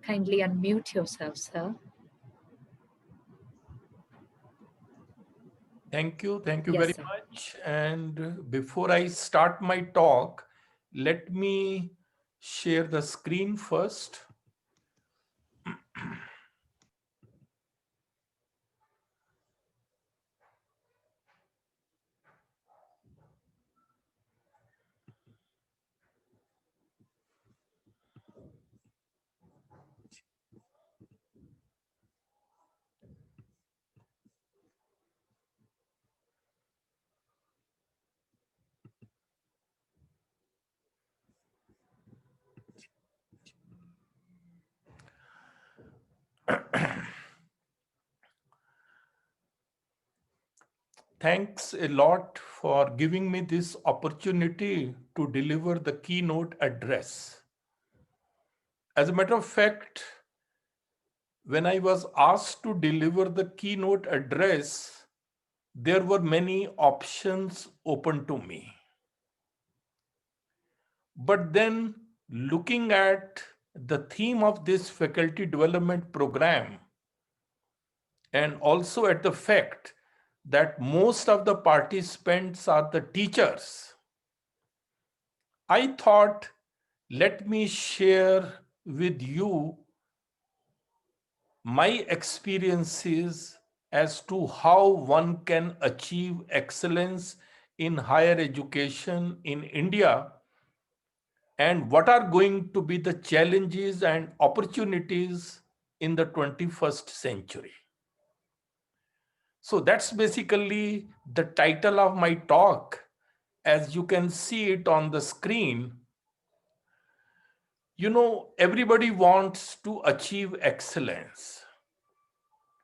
Kindly unmute yourself, sir. Thank you. Thank you Yes, very sir. much. And before I start my talk, let me share the screen first. Thanks a lot for giving me this opportunity to deliver the keynote address. As a matter of fact, when I was asked to deliver the keynote address, there were many options open to me. But then, looking at the theme of this faculty development program, and also at the fact that most of the participants are the teachers, I thought, let me share with you my experiences as to how one can achieve excellence in higher education in India and what are going to be the challenges and opportunities in the 21st century. So that's basically the title of my talk. As you can see it on the screen, everybody wants to achieve excellence,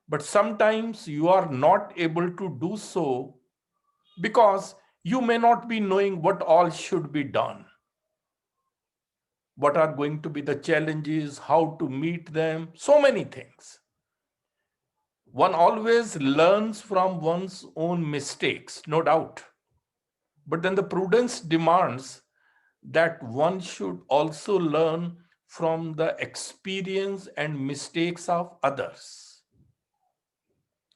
but sometimes you are not able to do so because you may not be knowing what all should be done. What are going to be the challenges, how to meet them, so many things. One always learns from one's own mistakes, no doubt. But then the prudence demands that one should also learn from the experience and mistakes of others.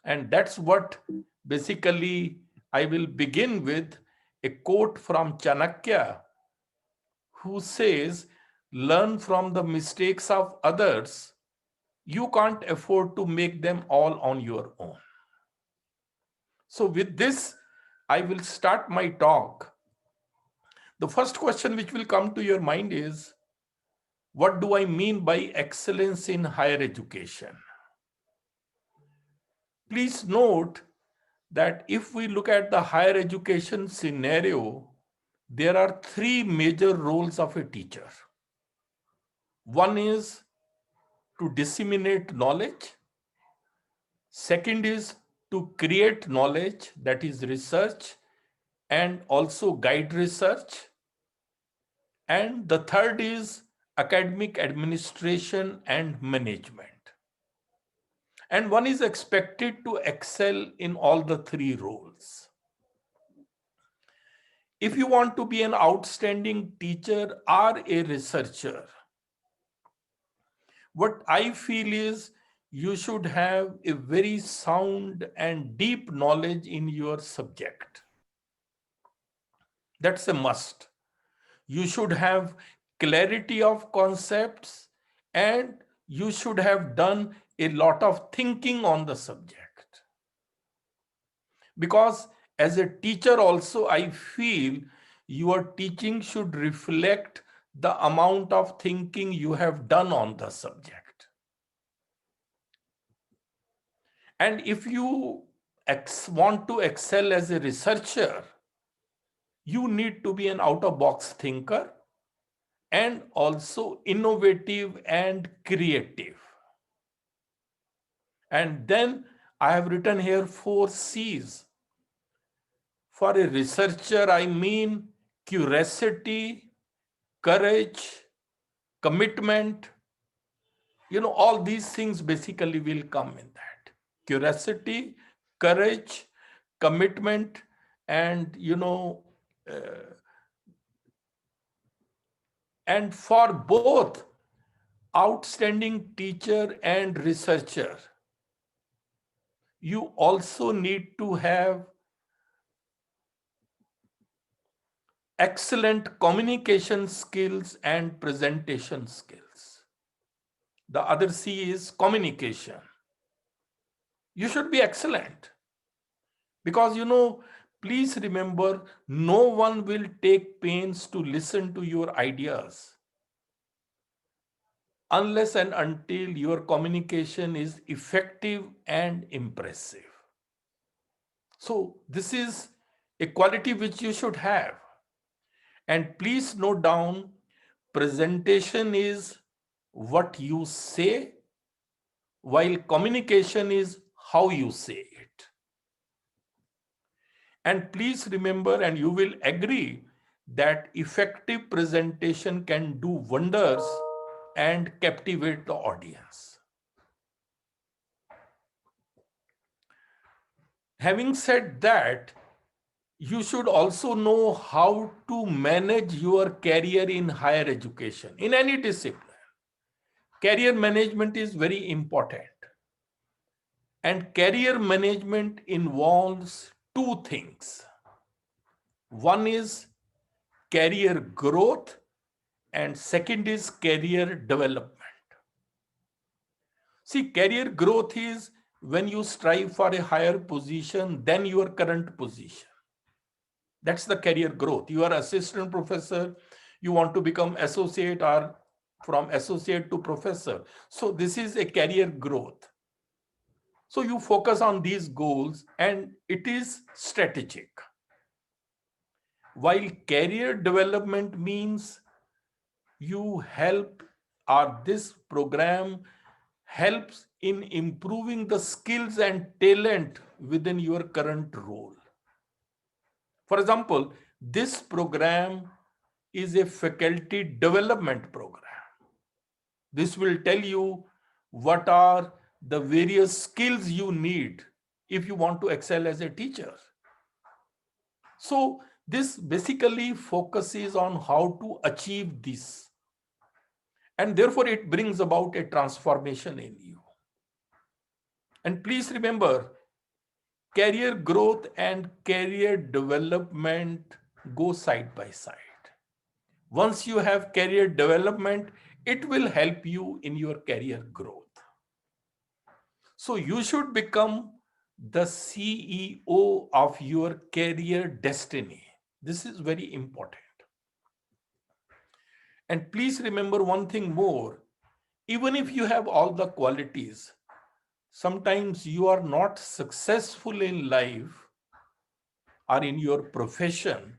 And that's what basically I will begin with a quote from Chanakya, who says, learn from the mistakes of others. You can't afford to make them all on your own. So, with this, I will start my talk. The first question which will come to your mind is, what do I mean by excellence in higher education? Please note that if we look at the higher education scenario, there are three major roles of a teacher. One is to disseminate knowledge. Second is to create knowledge, that is research, and also guide research. And the third is academic administration and management. And one is expected to excel in all the three roles. If you want to be an outstanding teacher or a researcher, what I feel is you should have a very sound and deep knowledge in your subject. That's a must. You should have clarity of concepts and you should have done a lot of thinking on the subject. Because as a teacher also, I feel your teaching should reflect the amount of thinking you have done on the subject. And if you want to excel as a researcher, you need to be an out-of-box thinker and also innovative and creative. And then I have written here 4 C's. For a researcher, I mean curiosity, courage, commitment. All these things basically will come in that. Curiosity, courage, commitment, and and for both, outstanding teacher and researcher, you also need to have excellent communication skills and presentation skills. The other C is communication. You should be excellent because, please remember, no one will take pains to listen to your ideas unless and until your communication is effective and impressive. So this is a quality which you should have. And please note down, presentation is what you say, while communication is how you say it. And please remember, and you will agree, that effective presentation can do wonders and captivate the audience. Having said that, you should also know how to manage your career in higher education, in any discipline. Career management is very important. And career management involves two things. One is career growth, and second is career development. See, career growth is when you strive for a higher position than your current position. That's the career growth. You are assistant professor, you want to become associate, or from associate to professor. So this is a career growth. So you focus on these goals and it is strategic. While career development means you help, or this program helps in improving the skills and talent within your current role. For example, this program is a faculty development program. This will tell you what are the various skills you need if you want to excel as a teacher. So this basically focuses on how to achieve this. And therefore it brings about a transformation in you. And please remember, career growth and career development go side by side. Once you have career development, it will help you in your career growth. So you should become the CEO of your career destiny. This is very important. And please remember one thing more. Even if you have all the qualities, sometimes you are not successful in life or in your profession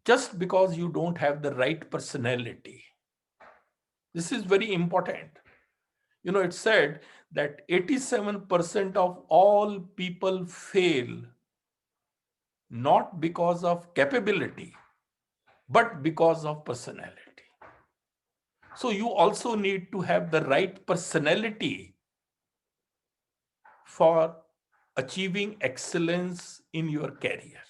just because you don't have the right personality. This is very important. It's said that 87% of all people fail not because of capability, but because of personality. So you also need to have the right personality for achieving excellence in your career.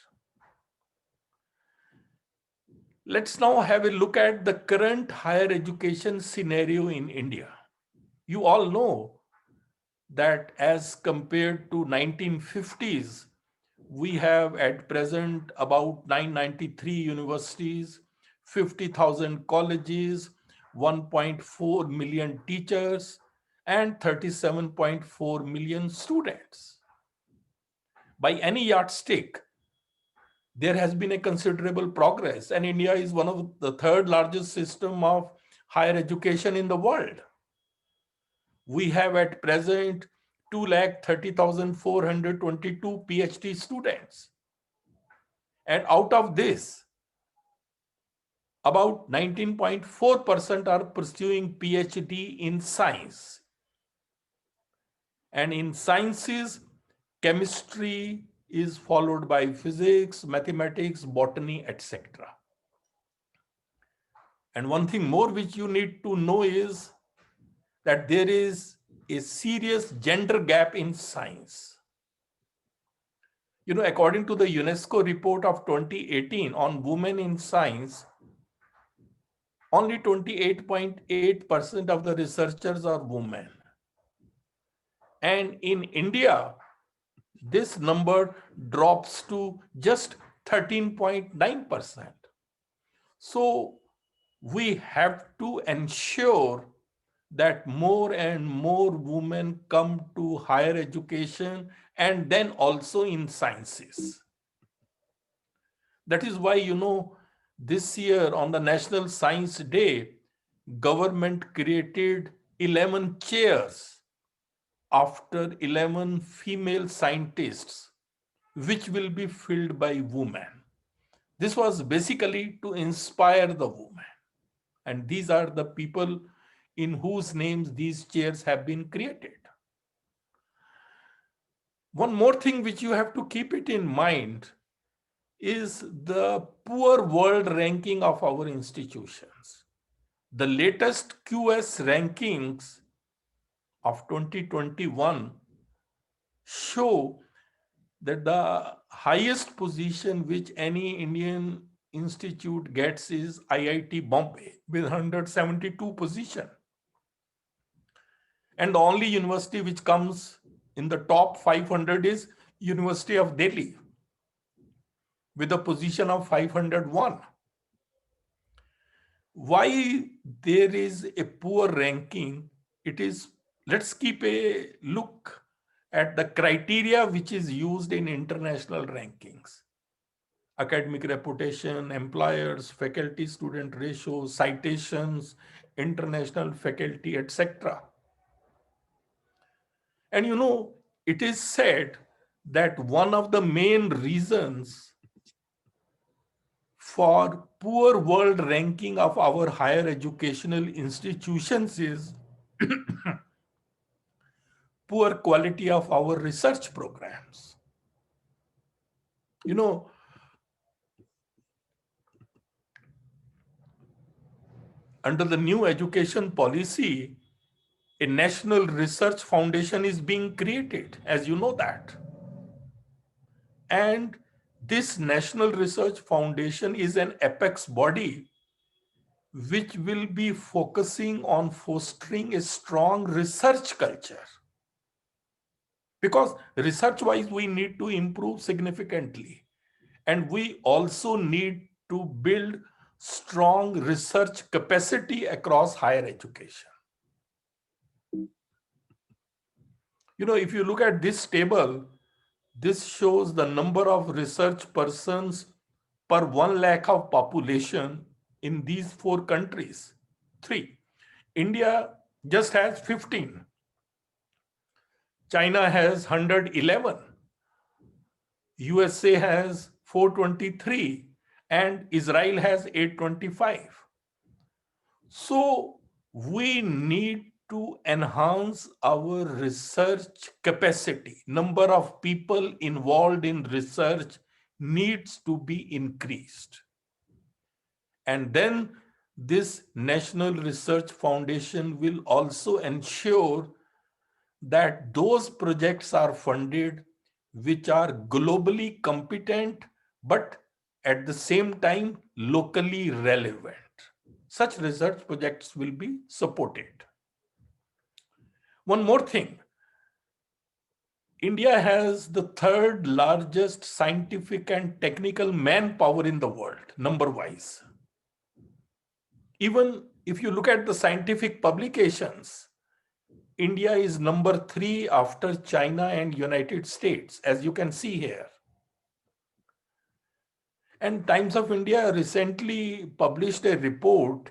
Let's now have a look at the current higher education scenario in India. You all know that as compared to 1950s, we have at present about 993 universities, 50,000 colleges, 1.4 million teachers, and 37.4 million students. By any yardstick, there has been a considerable progress, and India is one of the third largest system of higher education in the world. We have at present 230,422 PhD students. And out of this, about 19.4% are pursuing PhD in science. And in sciences, chemistry is followed by physics, mathematics, botany, etc. And one thing more which you need to know is that there is a serious gender gap in science. According to the UNESCO report of 2018 on women in science, only 28.8% of the researchers are women. And in India, this number drops to just 13.9%. So we have to ensure that more and more women come to higher education and then also in sciences. That is why, this year on the National Science Day, government created 11 chairs after 11 female scientists, which will be filled by women. This was basically to inspire the women. And these are the people in whose names these chairs have been created. One more thing which you have to keep it in mind is the poor world ranking of our institutions. The latest QS rankings of 2021 show that the highest position which any Indian institute gets is IIT Bombay with 172 position. And the only university which comes in the top 500 is University of Delhi with a position of 501. Why there is a poor ranking? It is, let's keep a look at the criteria which is used in international rankings. Academic reputation, employers, faculty-student ratio, citations, international faculty, etc. And it is said that one of the main reasons for poor world ranking of our higher educational institutions is poor quality of our research programs. Under the new education policy, a national research foundation is being created, as you know that. And this National Research Foundation is an apex body which will be focusing on fostering a strong research culture. Because research-wise, we need to improve significantly. And we also need to build strong research capacity across higher education. If you look at this table, this shows the number of research persons per 1 lakh of population in these 4 countries. 3. India just has 15. China has 111. USA has 423 and Israel has 825. So we need to enhance our research capacity. Number of people involved in research needs to be increased. And then this National Research Foundation will also ensure that those projects are funded which are globally competent, but at the same time locally relevant. Such research projects will be supported. One more thing. India has the 3rd largest scientific and technical manpower in the world, number-wise. Even if you look at the scientific publications, India is number 3 after China and United States, as you can see here. And Times of India recently published a report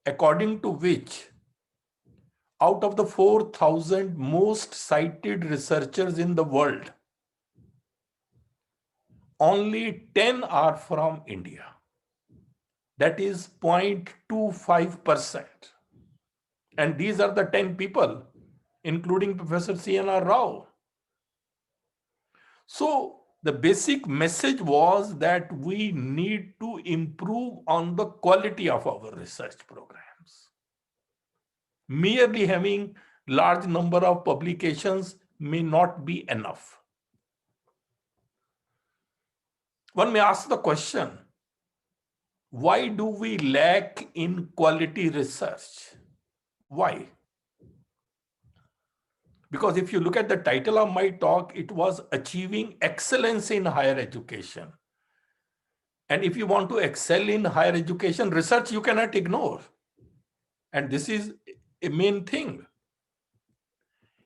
according to which out of the 4,000 most cited researchers in the world, only 10 are from India. That is 0.25%. And these are the 10 people, including Professor C.N.R. Rao. So the basic message was that we need to improve on the quality of our research programs. Merely having large number of publications may not be enough. One may ask the question, Why do we lack in quality research? Why? Because if you look at the title of my talk, it was Achieving Excellence in Higher Education. And if you want to excel in higher education, research you cannot ignore. And this is a main thing.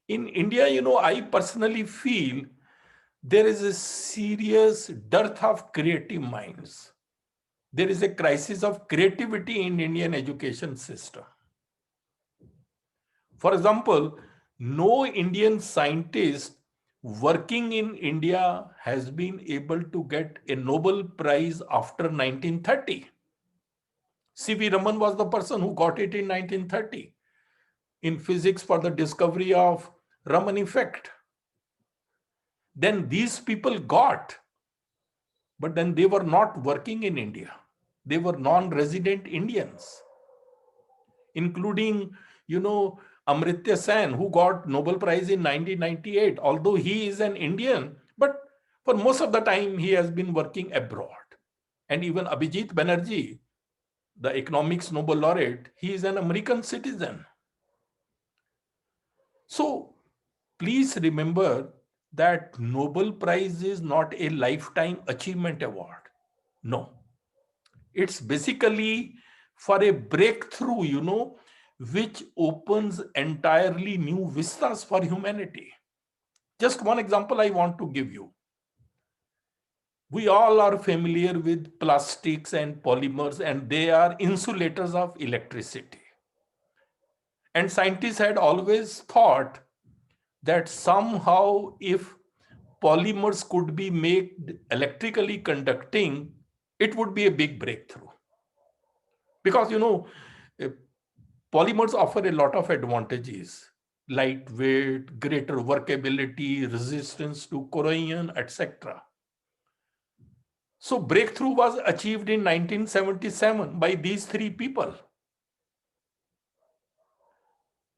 In India, I personally feel there is a serious dearth of creative minds. There is a crisis of creativity in Indian education system. For example, no Indian scientist working in India has been able to get a Nobel Prize after 1930. C.V. Raman was the person who got it in 1930 in physics for the discovery of Raman effect. Then these people got, but then they were not working in India. They were non-resident Indians, including, Amartya Sen, who got Nobel Prize in 1998, although he is an Indian, but for most of the time he has been working abroad. And even Abhijit Banerjee, the economics Nobel laureate, he is an American citizen. So please remember that Nobel Prize is not a lifetime achievement award. No, it's basically for a breakthrough, which opens entirely new vistas for humanity. Just one example I want to give you. We all are familiar with plastics and polymers, and they are insulators of electricity. And scientists had always thought that somehow if polymers could be made electrically conducting, it would be a big breakthrough. Because, eh, polymers offer a lot of advantages: lightweight, greater workability, resistance to corrosion, etc. So breakthrough was achieved in 1977 by these three people.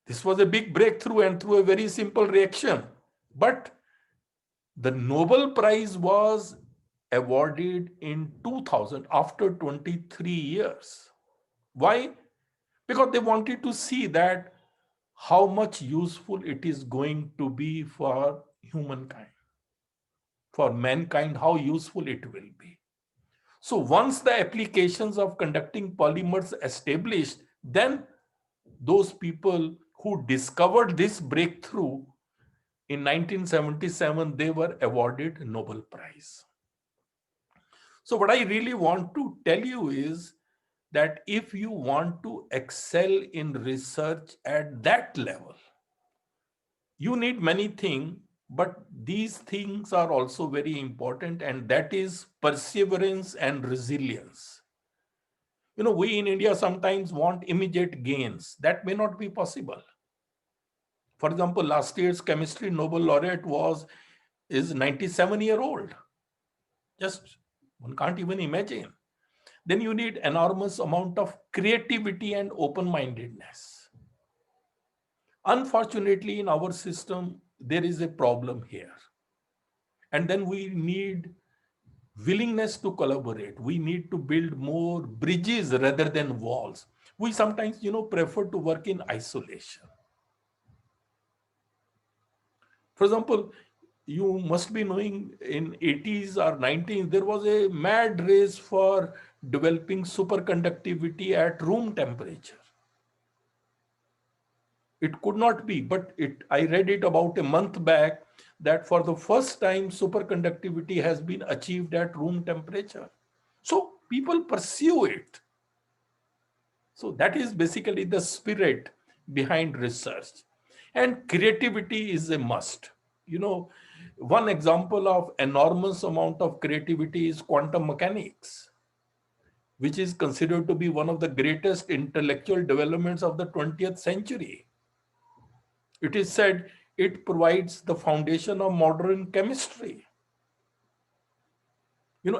This was a big breakthrough and through a very simple reaction. But the Nobel Prize was awarded in 2000 after 23 years. Why? Because they wanted to see that how much useful it is going to be for humankind, for mankind, how useful it will be. So once the applications of conducting polymers established, then those people who discovered this breakthrough in 1977, they were awarded Nobel Prize. So what I really want to tell you is that if you want to excel in research at that level, you need many things, but these things are also very important, and that is perseverance and resilience. We in India sometimes want immediate gains. That may not be possible. For example, last year's chemistry Nobel laureate is 97-year-old. Just one can't even imagine. Then you need enormous amount of creativity and open-mindedness. Unfortunately, in our system, there is a problem here. And then we need willingness to collaborate. We need to build more bridges rather than walls. We sometimes, prefer to work in isolation. For example, you must be knowing in 80s or 90s, there was a mad race for developing superconductivity at room temperature. It could not be, but I read it about a month back that for the first time superconductivity has been achieved at room temperature. So people pursue it. So that is basically the spirit behind research. And creativity is a must. One example of enormous amount of creativity is quantum mechanics, which is considered to be one of the greatest intellectual developments of the 20th century. It is said it provides the foundation of modern chemistry.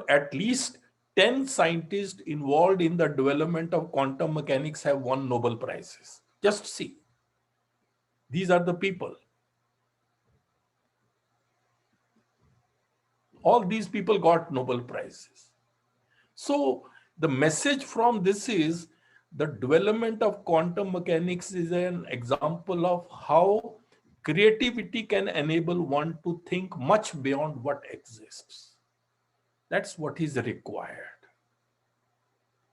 At least 10 scientists involved in the development of quantum mechanics have won Nobel Prizes. Just see. These are the people. All these people got Nobel Prizes. So The message from this is the development of quantum mechanics is an example of how creativity can enable one to think much beyond what exists. That's what is required.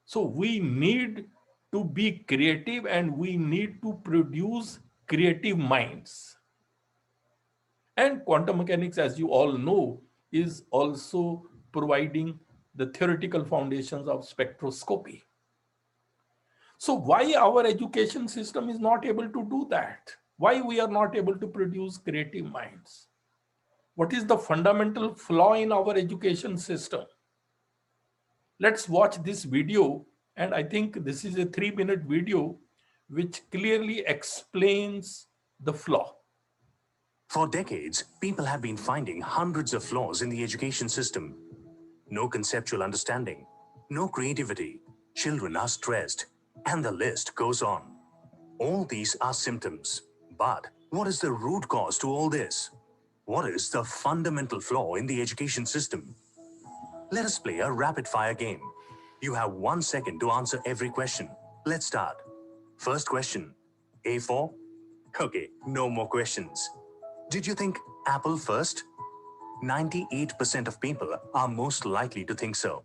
So we need to be creative and we need to produce creative minds. And quantum mechanics, as you all know, is also providing the theoretical foundations of spectroscopy. So why our education system is not able to do that? Why we are not able to produce creative minds? What is the fundamental flaw in our education system? Let's watch this video. And I think this is a 3-minute video which clearly explains the flaw. For decades, people have been finding hundreds of flaws in the education system. No conceptual understanding, no creativity, children are stressed, and the list goes on. All these are symptoms. But what is the root cause to all this? What is the fundamental flaw in the education system? Let us play a rapid-fire game. You have 1 second to answer every question. Let's start. First question, A4? Okay, no more questions. Did you think apple first? 98% of people are most likely to think so.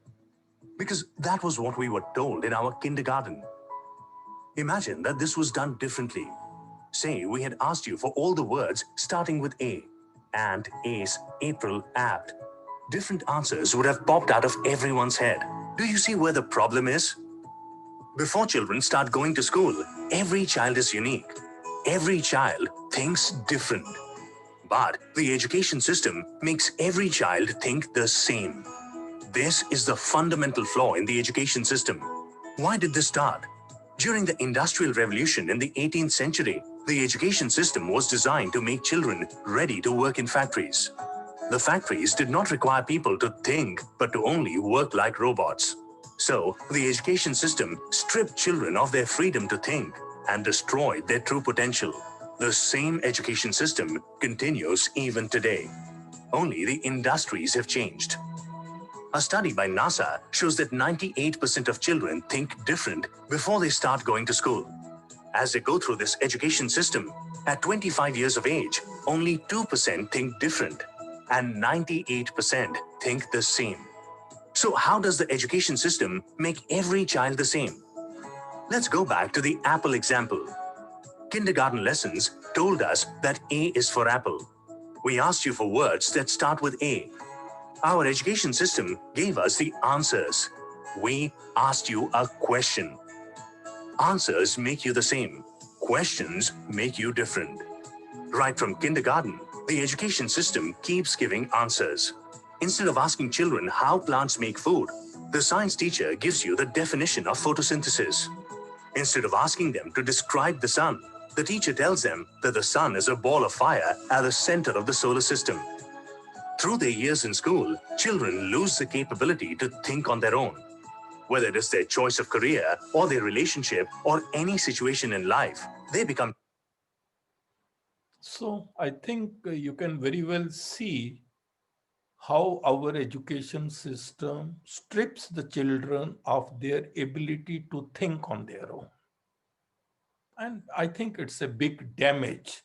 Because that was what we were told in our kindergarten. Imagine that this was done differently. Say we had asked you for all the words starting with A. Ant, ace, April, apt. Different answers would have popped out of everyone's head. Do you see where the problem is? Before children start going to school, every child is unique. Every child thinks different. But the education system makes every child think the same. This is the fundamental flaw in the education system. Why did this start? During the Industrial Revolution in the 18th century, the education system was designed to make children ready to work in factories. The factories did not require people to think, but to only work like robots. So, the education system stripped children of their freedom to think and destroyed their true potential. The same education system continues even today. Only the industries have changed. A study by NASA shows that 98% of children think different before they start going to school. As they go through this education system, at 25 years of age, only 2% think different, and 98% think the same. So how does the education system make every child the same? Let's go back to the apple example. Kindergarten lessons told us that A is for apple. We asked you for words that start with A. Our education system gave us the answers. We asked you a question. Answers make you the same. Questions make you different. Right from kindergarten, the education system keeps giving answers. Instead of asking children how plants make food, the science teacher gives you the definition of photosynthesis. Instead of asking them to describe the sun, the teacher tells them that the sun is a ball of fire at the center of the solar system. Through their years in school, children lose the capability to think on their own. Whether it is their choice of career or their relationship or any situation in life, they become. So I think you can very well see how our education system strips the children of their ability to think on their own. And I think it's a big damage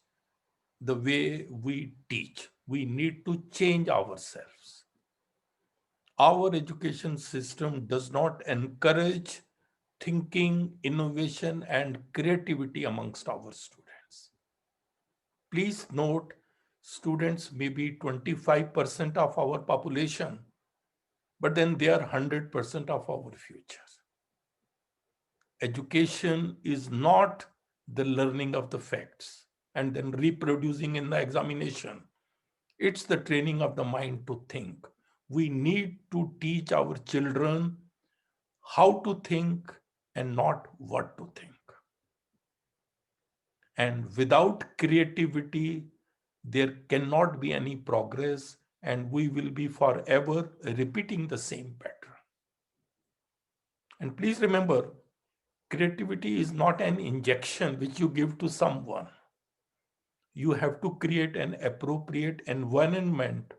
the way we teach. We need to change ourselves. Our education system does not encourage thinking, innovation, and creativity amongst our students. Please note, students may be 25% of our population, but then they are 100% of our future. Education is not the learning of the facts and then reproducing in the examination. It's the training of the mind to think. We need to teach our children how to think and not what to think. And without creativity, there cannot be any progress, and we will be forever repeating the same pattern. And please remember, creativity is not an injection which you give to someone. You have to create an appropriate environment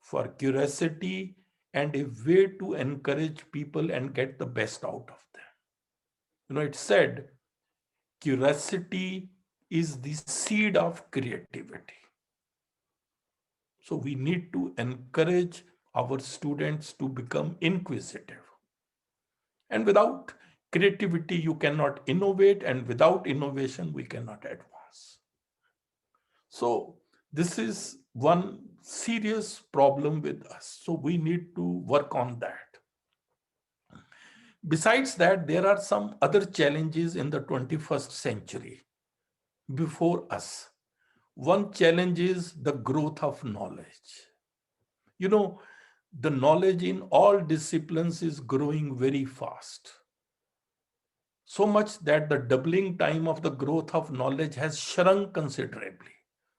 for curiosity, and a way to encourage people and get the best out of them. It's said curiosity is the seed of creativity. So we need to encourage our students to become inquisitive. And without creativity, you cannot innovate, and without innovation, we cannot advance. So this is one serious problem with us. So we need to work on that. Besides that, there are some other challenges in the 21st century before us. One challenge is the growth of knowledge. The knowledge in all disciplines is growing very fast. So much that the doubling time of the growth of knowledge has shrunk considerably.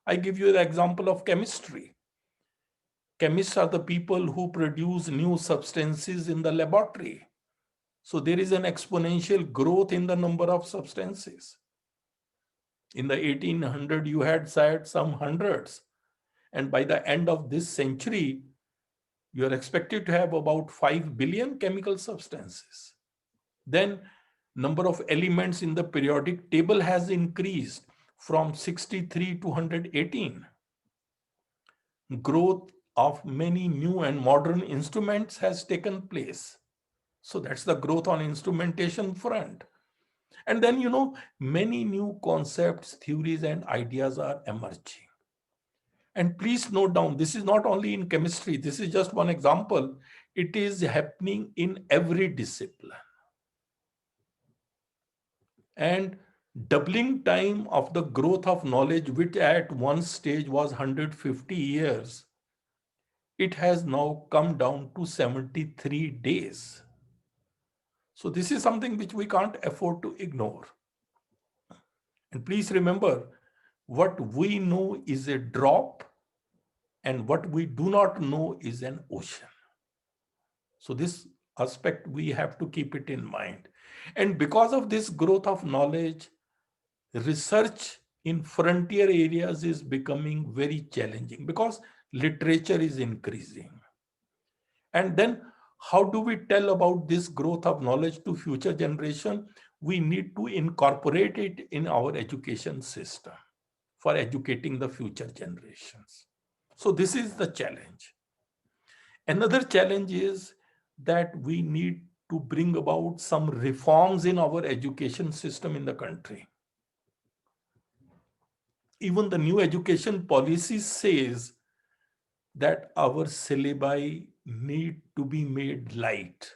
I give you the example of chemistry. Chemists are the people who produce new substances in the laboratory. So there is an exponential growth in the number of substances. In the 1800, you had some hundreds. And by the end of this century, you are expected to have about 5 billion chemical substances. Then number of elements in the periodic table has increased from 63 to 118. Growth of many new and modern instruments has taken place. So that's the growth on instrumentation front. And then, many new concepts, theories, and ideas are emerging. And please note down, this is not only in chemistry, this is just one example. It is happening in every discipline. And doubling time of the growth of knowledge, which at one stage was 150 years, it has now come down to 73 days. So this is something which we can't afford to ignore. And please remember, what we know is a drop, and what we do not know is an ocean. So this aspect, we have to keep it in mind. And because of this growth of knowledge, research in frontier areas is becoming very challenging because literature is increasing. And then how do we tell about this growth of knowledge to future generation? We need to incorporate it in our education system for educating the future generations. So this is the challenge. Another challenge is that we need to bring about some reforms in our education system in the country. Even the new education policy says that our syllabi need to be made light.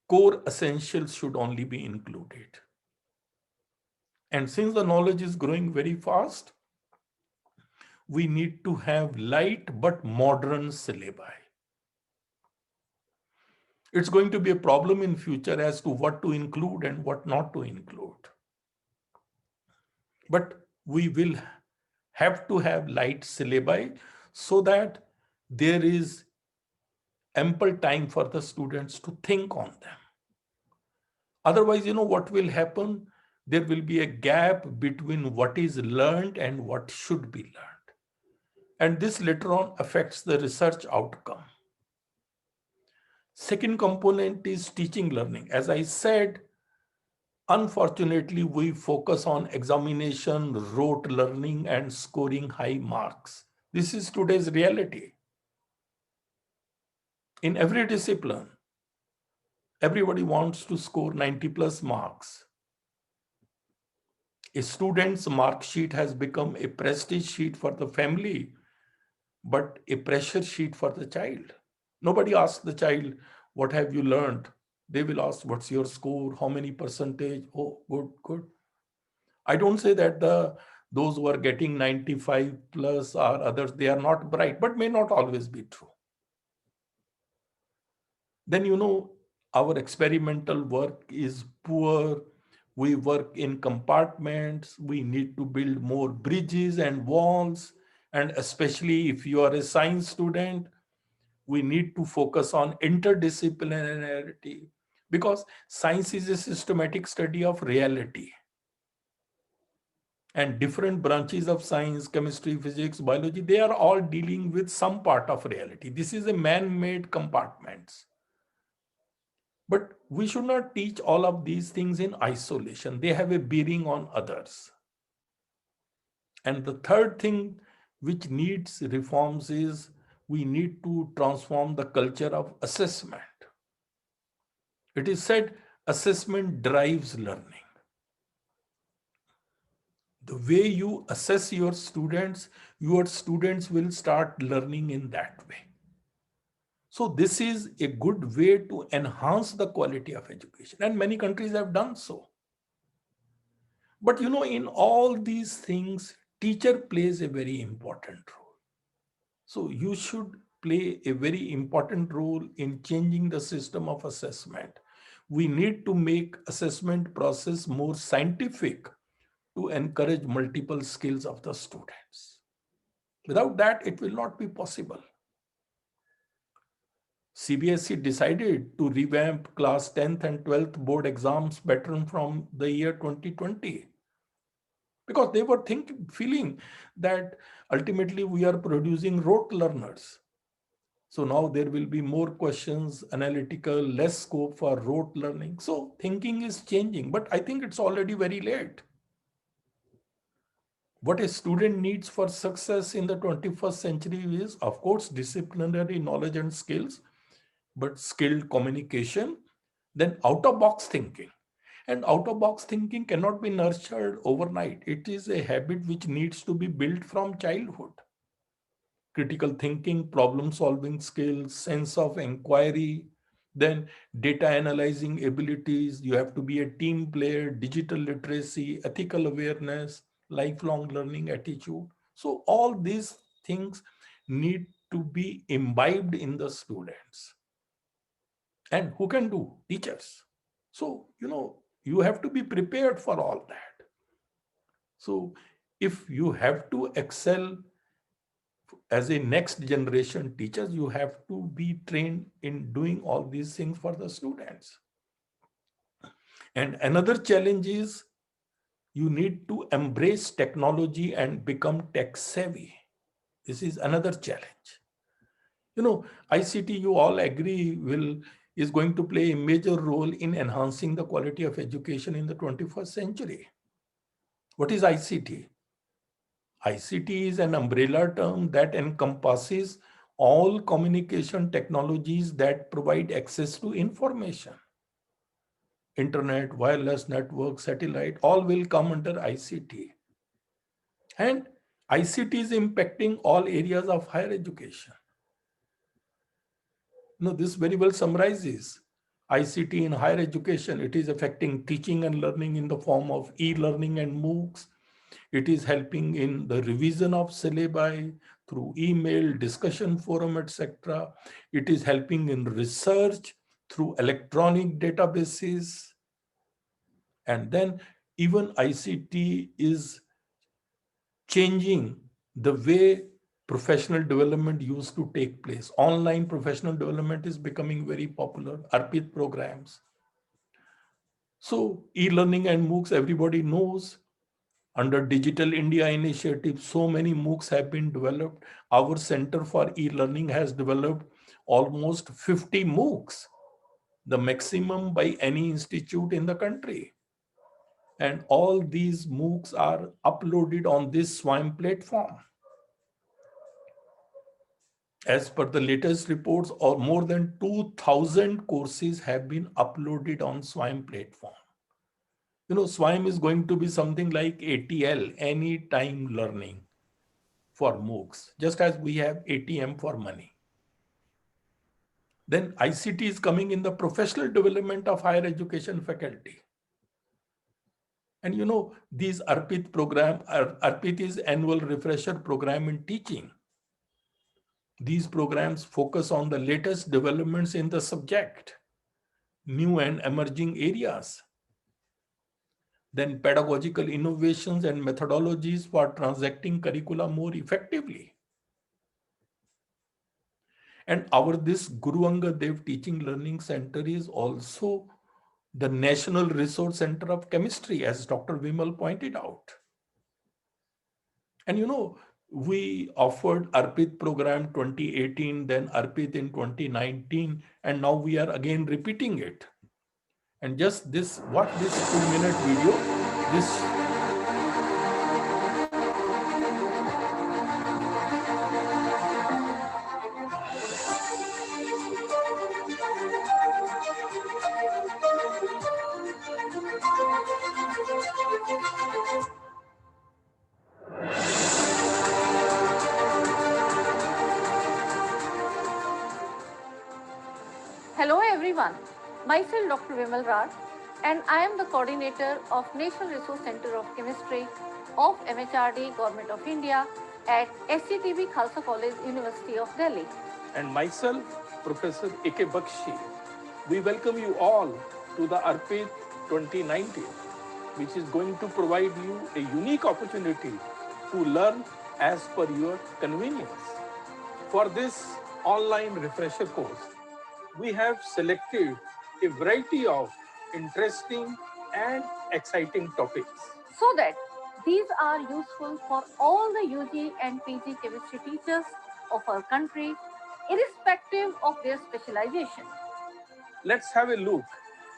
Core essentials should only be included. And since the knowledge is growing very fast, we need to have light but modern syllabi. It's going to be a problem in future as to what to include and what not to include. But we will have to have light syllabi so that there is ample time for the students to think on them. Otherwise, what will happen? There will be a gap between what is learned and what should be learned. And this later on affects the research outcome. Second component is teaching learning. As I said, unfortunately, we focus on examination, rote learning, and scoring high marks. This is today's reality. In every discipline, everybody wants to score 90 plus marks. A student's mark sheet has become a prestige sheet for the family, but a pressure sheet for the child. Nobody asks the child, what have you learned? They will ask, what's your score? How many percentage? Oh, good, good. I don't say that those who are getting 95 plus or others, they are not bright, but may not always be true. Then, our experimental work is poor. We work in compartments. We need to build more bridges and walls. And especially if you are a science student, we need to focus on interdisciplinarity because science is a systematic study of reality. And different branches of science, chemistry, physics, biology, they are all dealing with some part of reality. This is a man-made compartments. But we should not teach all of these things in isolation. They have a bearing on others. And the third thing which needs reforms is we need to transform the culture of assessment. It is said assessment drives learning. The way you assess your students will start learning in that way. So this is a good way to enhance the quality of education, and many countries have done so. But in all these things, teacher plays a very important role. So you should play a very important role in changing the system of assessment. We need to make assessment process more scientific to encourage multiple skills of the students. Without that, it will not be possible. CBSE decided to revamp class 10th and 12th board exams pattern from the year 2020 because they were feeling that ultimately we are producing rote learners. So now there will be more questions, analytical, less scope for rote learning. So thinking is changing, but I think it's already very late. What a student needs for success in the 21st century is, of course, disciplinary knowledge and skills, but skilled communication, then out-of-box thinking. And out-of-box thinking cannot be nurtured overnight. It is a habit which needs to be built from childhood. Critical thinking, problem-solving skills, sense of inquiry, then data analyzing abilities. You have to be a team player, digital literacy, ethical awareness, lifelong learning attitude. So all these things need to be imbibed in the students. And who can do? Teachers. So, you have to be prepared for all that. So if you have to excel as a next generation teachers, you have to be trained in doing all these things for the students. And another challenge is you need to embrace technology and become tech savvy. This is another challenge. ICT, you all agree, is going to play a major role in enhancing the quality of education in the 21st century. What is ICT? ICT is an umbrella term that encompasses all communication technologies that provide access to information. Internet, wireless network, satellite, all will come under ICT. And ICT is impacting all areas of higher education. This very well summarizes ICT in higher education. It is affecting teaching and learning in the form of e-learning and MOOCs. It is helping in the revision of syllabi through email, discussion forum, etc. It is helping in research through electronic databases. And then even ICT is changing the way professional development used to take place. Online professional development is becoming very popular, ARPIT programs. So e-learning and MOOCs, everybody knows. Under Digital India initiative, so many MOOCs have been developed. Our Center for E-Learning has developed almost 50 MOOCs, the maximum by any institute in the country. And all these MOOCs are uploaded on this SWAYAM platform. As per the latest reports, or more than 2,000 courses have been uploaded on SWAYAM platform. SWAYAM is going to be something like ATL, anytime learning for MOOCs, just as we have ATM for money. Then ICT is coming in the professional development of higher education faculty. And these ARPIT program, ARPIT is annual refresher program in teaching. These programs focus on the latest developments in the subject, new and emerging areas. Then pedagogical innovations and methodologies for transacting curricula more effectively. And this Guru Angad Dev Teaching Learning Center is also the National Resource Center of Chemistry, as Dr. Vimal pointed out. And we offered Arpit program 2018, then Arpit in 2019, and now we are again repeating it. And just this, what this 2-minute video, this Hello everyone, myself Dr. Vimal Raj and I am the coordinator of National Resource Center of Chemistry of MHRD Government of India at SCTB Khalsa College, University of Delhi. And myself, Professor A.K. Bakshi. We welcome you all to the ARPIT 2019, which is going to provide you a unique opportunity to learn as per your convenience. For this online refresher course, we have selected a variety of interesting and exciting topics. So that these are useful for all the UG and PG chemistry teachers of our country, irrespective of their specialization. Let's have a look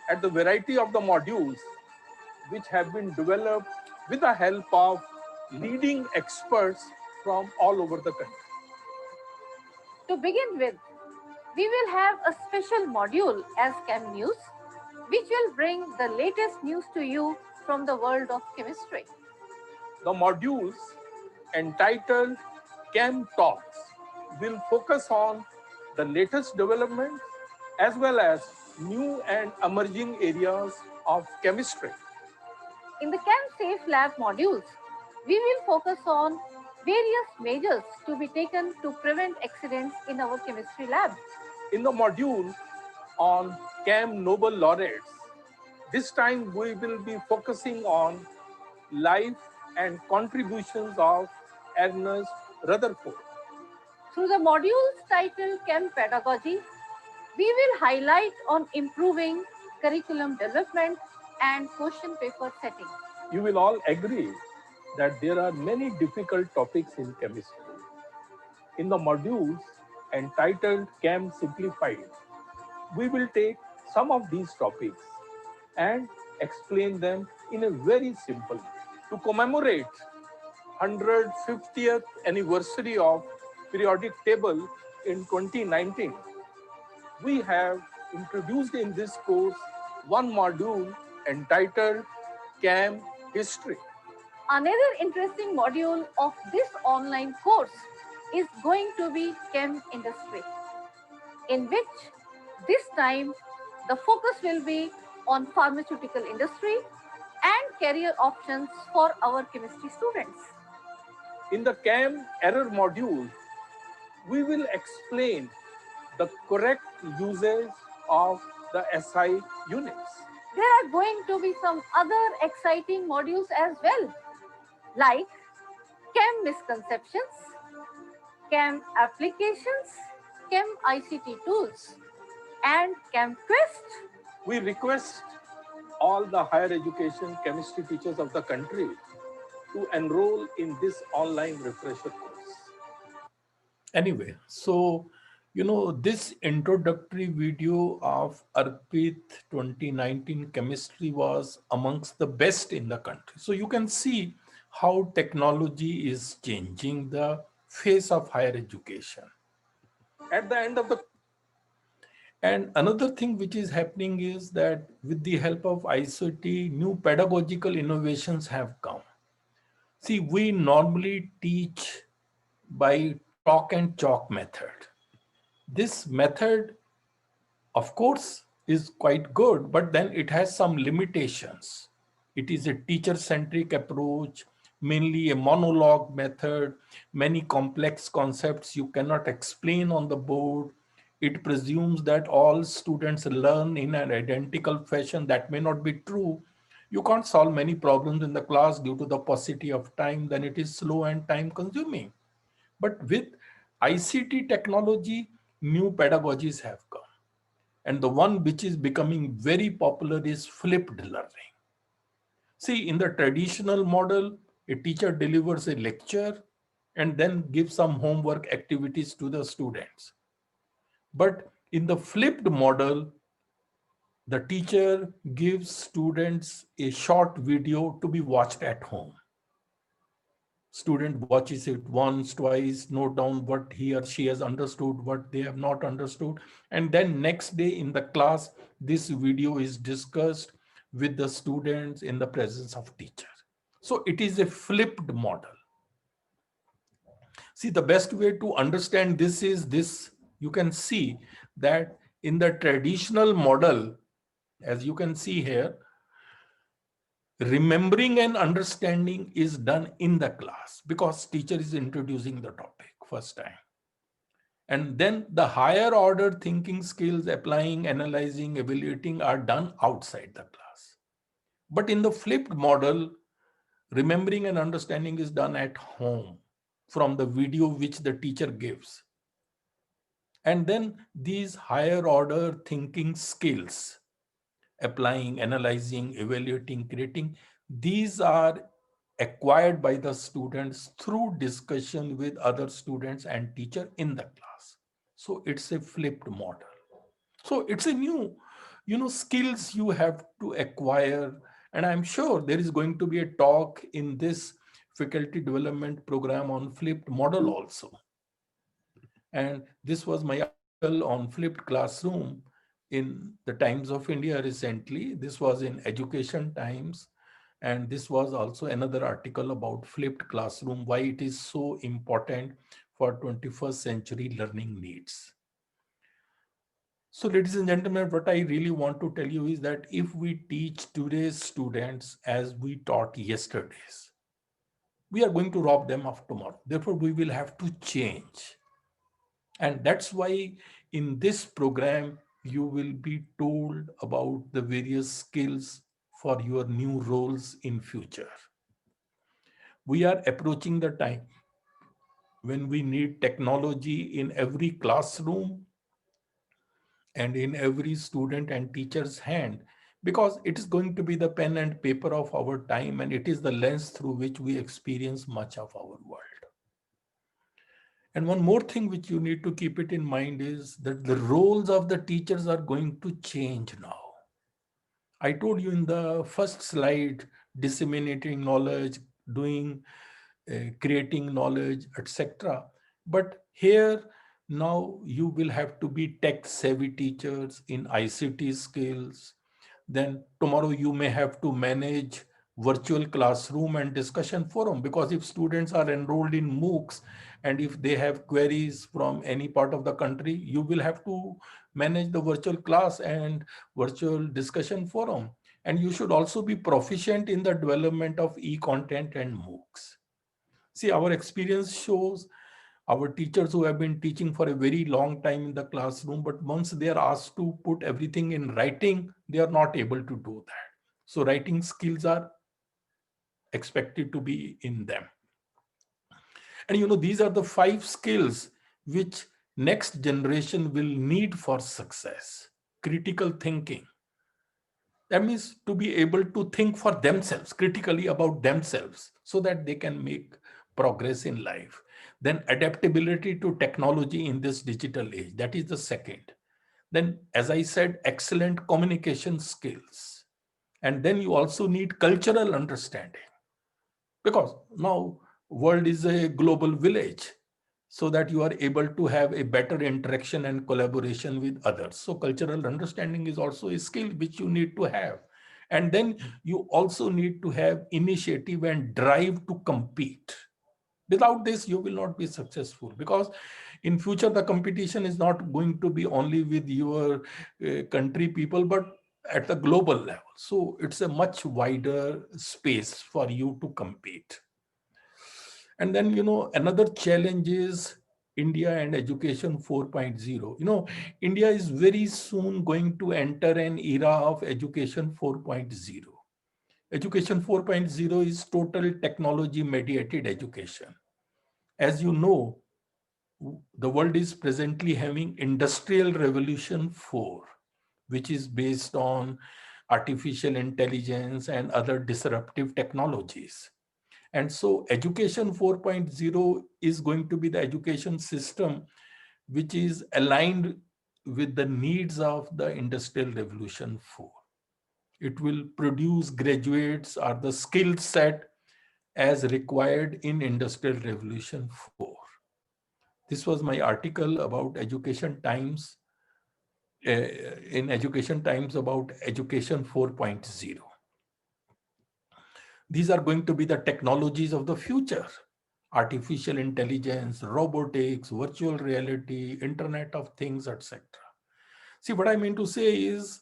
at the variety of the modules which have been developed with the help of leading experts from all over the country. To begin with, we will have a special module as Chem News, which will bring the latest news to you from the world of chemistry. The modules entitled Chem Talks will focus on the latest developments as well as new and emerging areas of chemistry. In the Chem Safe Lab modules, we will focus on various measures to be taken to prevent accidents in our chemistry lab. In the module on Chem Nobel Laureates, this time we will be focusing on life and contributions of Ernest Rutherford. Through the modules titled Chem Pedagogy, we will highlight on improving curriculum development and question paper setting. You will all agree that there are many difficult topics in chemistry. In the modules entitled Chem Simplified, we will take some of these topics and explain them in a very simple way. To commemorate 150th anniversary of periodic table in 2019, we have introduced in this course one module entitled Chem History. Another interesting module of this online course is going to be Chem Industry, in which this time the focus will be on pharmaceutical industry and career options for our chemistry students. In the Chem Error module, we will explain the correct usage of the SI units. There are going to be some other exciting modules as well, like Chem Misconceptions, Chem Applications, Chem ICT Tools, and Chem Quest. We request all the higher education chemistry teachers of the country to enroll in this online refresher course. Anyway, so this introductory video of Arpit 2019 chemistry was amongst the best in the country. So you can see how technology is changing the face of higher education. At the end of the And another thing which is happening is that with the help of ICT, new pedagogical innovations have come. See, we normally teach by talk and chalk method. This method, of course, is quite good, but then it has some limitations. It is a teacher-centric approach, mainly a monologue method, many complex concepts you cannot explain on the board. It presumes that all students learn in an identical fashion. That may not be true. You can't solve many problems in the class due to the paucity of time, then it is slow and time consuming. But with ICT technology, new pedagogies have come. And the one which is becoming very popular is flipped learning. See, in the traditional model, A teacher delivers a lecture and then gives some homework activities to the students. But in the flipped model, the teacher gives students a short video to be watched at home. Student watches it once, twice, note down what he or she has understood, what they have not understood. And then next day in the class, this video is discussed with the students in the presence of teacher. So it is a flipped model. See, the best way to understand this is this. You can see that in the traditional model, as you can see here, remembering and understanding is done in the class because teacher is introducing the topic first time. And then the higher order thinking skills, applying, analyzing, evaluating are done outside the class. But in the flipped model, remembering and understanding is done at home from the video which the teacher gives. And then these higher order thinking skills, applying, analyzing, evaluating, creating, these are acquired by the students through discussion with other students and teacher in the class. So it's a flipped model. So it's a new, skills you have to acquire. And I'm sure there is going to be a talk in this faculty development program on flipped model also. And this was my article on flipped classroom in the Times of India recently. This was in Education Times. And this was also another article about flipped classroom, why it is so important for 21st century learning needs. So ladies and gentlemen, what I really want to tell you is that if we teach today's students as we taught yesterday's, we are going to rob them of tomorrow. Therefore, we will have to change. And that's why in this program, you will be told about the various skills for your new roles in future. We are approaching the time when we need technology in every classroom and in every student and teacher's hand, because it is going to be the pen and paper of our time, and it is the lens through which we experience much of our world. And one more thing which you need to keep it in mind is that the roles of the teachers are going to change now. I told you in the first slide, disseminating knowledge, doing, creating knowledge, etc. But here now you will have to be tech savvy teachers in ICT skills. Then tomorrow you may have to manage virtual classroom and discussion forum, because if students are enrolled in MOOCs and if they have queries from any part of the country, you will have to manage the virtual class and virtual discussion forum. And you should also be proficient in the development of e-content and MOOCs. See, our experience shows our teachers who have been teaching for a very long time in the classroom, but once they are asked to put everything in writing, they are not able to do that. So writing skills are expected to be in them. And these are the 5 skills which next generation will need for success. Critical thinking. That means to be able to think for themselves, critically about themselves, so that they can make progress in life. Then adaptability to technology in this digital age. That is the second. Then, as I said, excellent communication skills. And then you also need cultural understanding, because now world is a global village, so that you are able to have a better interaction and collaboration with others. So cultural understanding is also a skill which you need to have. And then you also need to have initiative and drive to compete. Without this, you will not be successful, because in future, the competition is not going to be only with your country people, but at the global level. So it's a much wider space for you to compete. And then, another challenge is India and Education 4.0. India is very soon going to enter an era of Education 4.0. Education 4.0 is total technology mediated education. As you know, the world is presently having Industrial Revolution 4, which is based on artificial intelligence and other disruptive technologies. And so education 4.0 is going to be the education system which is aligned with the needs of the Industrial Revolution 4. It will produce graduates or the skill set as required in Industrial Revolution 4. This was my article about Education Times, in Education Times about Education 4.0. These are going to be the technologies of the future: artificial intelligence, robotics, virtual reality, Internet of Things, etc. See, what I mean to say is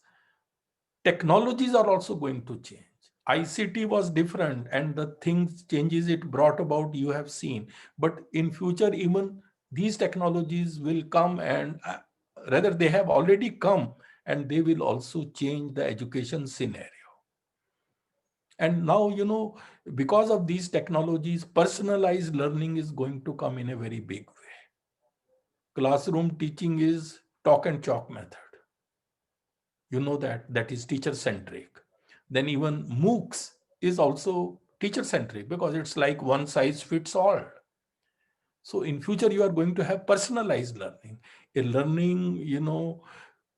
technologies are also going to change. ICT was different and the things changes it brought about, you have seen. But in future, even these technologies will come, and rather they have already come, and they will also change the education scenario. And now, because of these technologies, personalized learning is going to come in a very big way. Classroom teaching is talk and chalk method. You know that is teacher-centric. Then even MOOCs is also teacher-centric because it's like one size fits all. So in future, you are going to have personalized learning, a learning,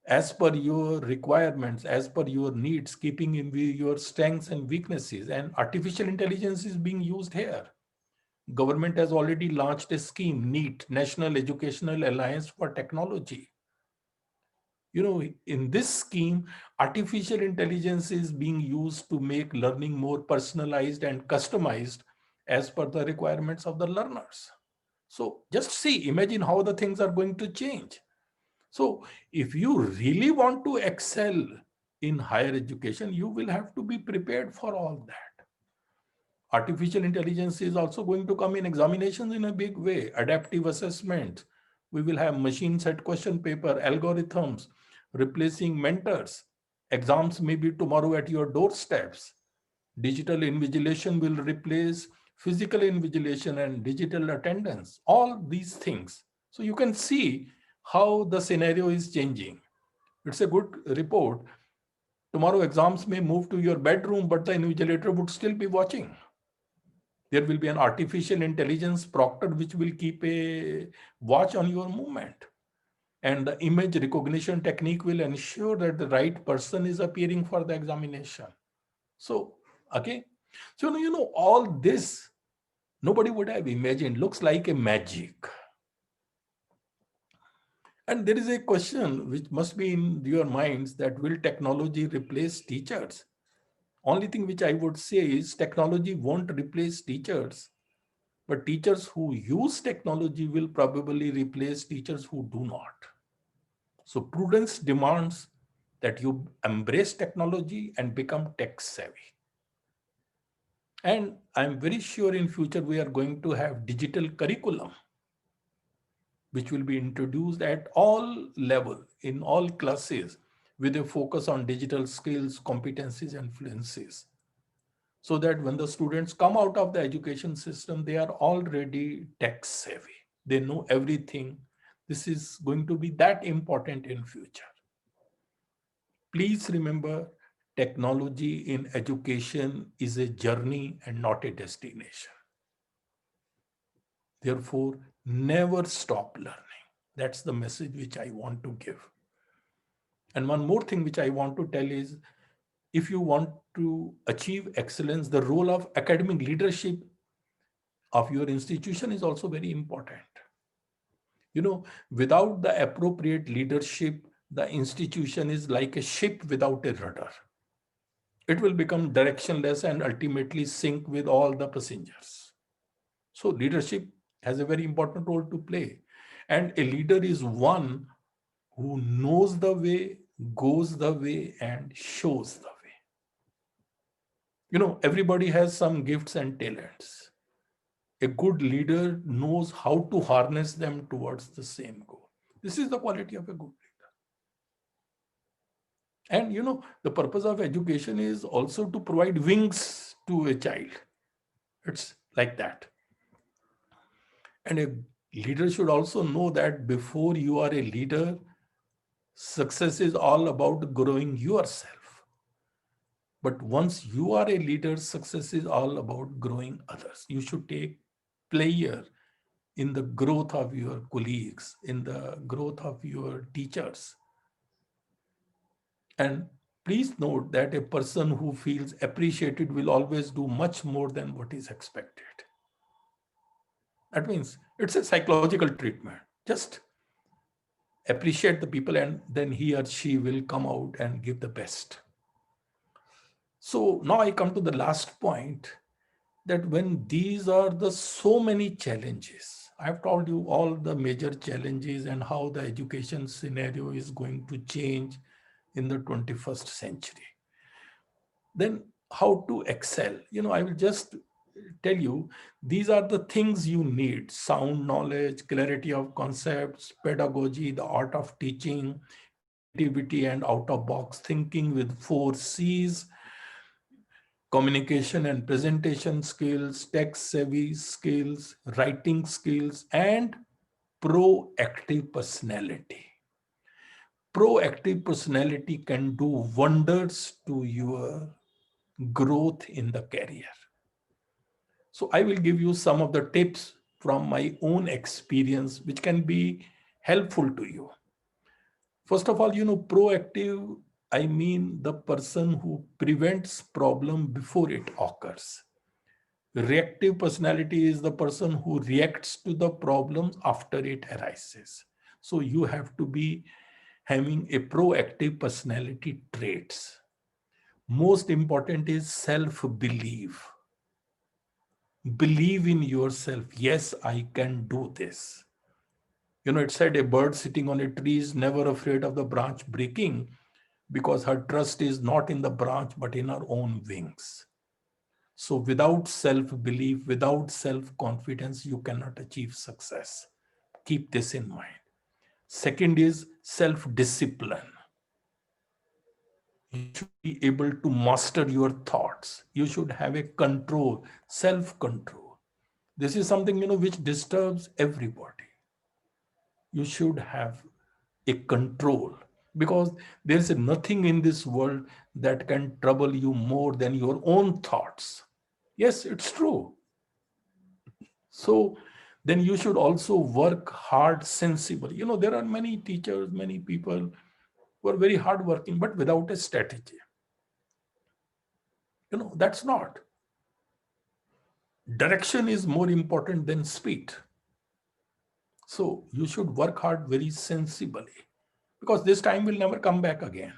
as per your requirements, as per your needs, keeping in view your strengths and weaknesses. And artificial intelligence is being used here. Government has already launched a scheme, NEET, National Educational Alliance for Technology. In this scheme, artificial intelligence is being used to make learning more personalized and customized as per the requirements of the learners. So just see, imagine how the things are going to change. So if you really want to excel in higher education, you will have to be prepared for all that. Artificial intelligence is also going to come in examinations in a big way. Adaptive assessment. We will have machine set question paper, algorithms, replacing mentors. Exams may be tomorrow at your doorsteps. Digital invigilation will replace physical invigilation and digital attendance, all these things. So you can see how the scenario is changing. It's a good report. Tomorrow exams may move to your bedroom, but the invigilator would still be watching. There will be an artificial intelligence proctor which will keep a watch on your movement. And the image recognition technique will ensure that the right person is appearing for the examination. So, okay. So, all this, nobody would have imagined, looks like a magic. And there is a question which must be in your minds, that will technology replace teachers? Only thing which I would say is technology won't replace teachers, but teachers who use technology will probably replace teachers who do not. So prudence demands that you embrace technology and become tech savvy. And I'm very sure in future we are going to have digital curriculum, which will be introduced at all level, in all classes, with a focus on digital skills, competencies, and fluencies. So that when the students come out of the education system, they are already tech savvy. They know everything. This is going to be that important in future. Please remember, technology in education is a journey and not a destination. Therefore, never stop learning. That's the message which I want to give. And one more thing which I want to tell is, if you want to achieve excellence, the role of academic leadership of your institution is also very important. Without the appropriate leadership, the institution is like a ship without a rudder. It will become directionless and ultimately sink with all the passengers. So leadership has a very important role to play. And a leader is one who knows the way, goes the way, and shows the way. Everybody has some gifts and talents. A good leader knows how to harness them towards the same goal. This is the quality of a good leader. And the purpose of education is also to provide wings to a child. It's like that. And a leader should also know that before you are a leader, success is all about growing yourself. But once you are a leader, success is all about growing others. You should take pleasure in the growth of your colleagues, in the growth of your teachers. And please note that a person who feels appreciated will always do much more than what is expected. That means it's a psychological treatment. Just appreciate the people and then he or she will come out and give the best. So now I come to the last point, that when these are the so many challenges, I've told you all the major challenges and how the education scenario is going to change in the 21st century. Then how to excel? I will just tell you, these are the things you need: sound knowledge, clarity of concepts, pedagogy, the art of teaching, creativity and out-of-box thinking with 4 C's, communication and presentation skills, tech-savvy skills, writing skills, and proactive personality. Proactive personality can do wonders to your growth in the career. So I will give you some of the tips from my own experience, which can be helpful to you. First of all, proactive, I mean the person who prevents problem before it occurs. Reactive personality is the person who reacts to the problem after it arises. So you have to be having a proactive personality traits. Most important is self-belief. Believe in yourself. Yes, I can do this. It said a bird sitting on a tree is never afraid of the branch breaking because her trust is not in the branch, but in her own wings. So without self-belief, without self-confidence, you cannot achieve success. Keep this in mind. Second is self-discipline. You should be able to master your thoughts. You should have a control, self-control. This is something, which disturbs everybody. You should have a control, because there's nothing in this world that can trouble you more than your own thoughts. Yes, it's true. So then you should also work hard sensibly. There are many teachers, many people who are very hardworking, but without a strategy. That's not. Direction is more important than speed. So you should work hard very sensibly, because this time will never come back again.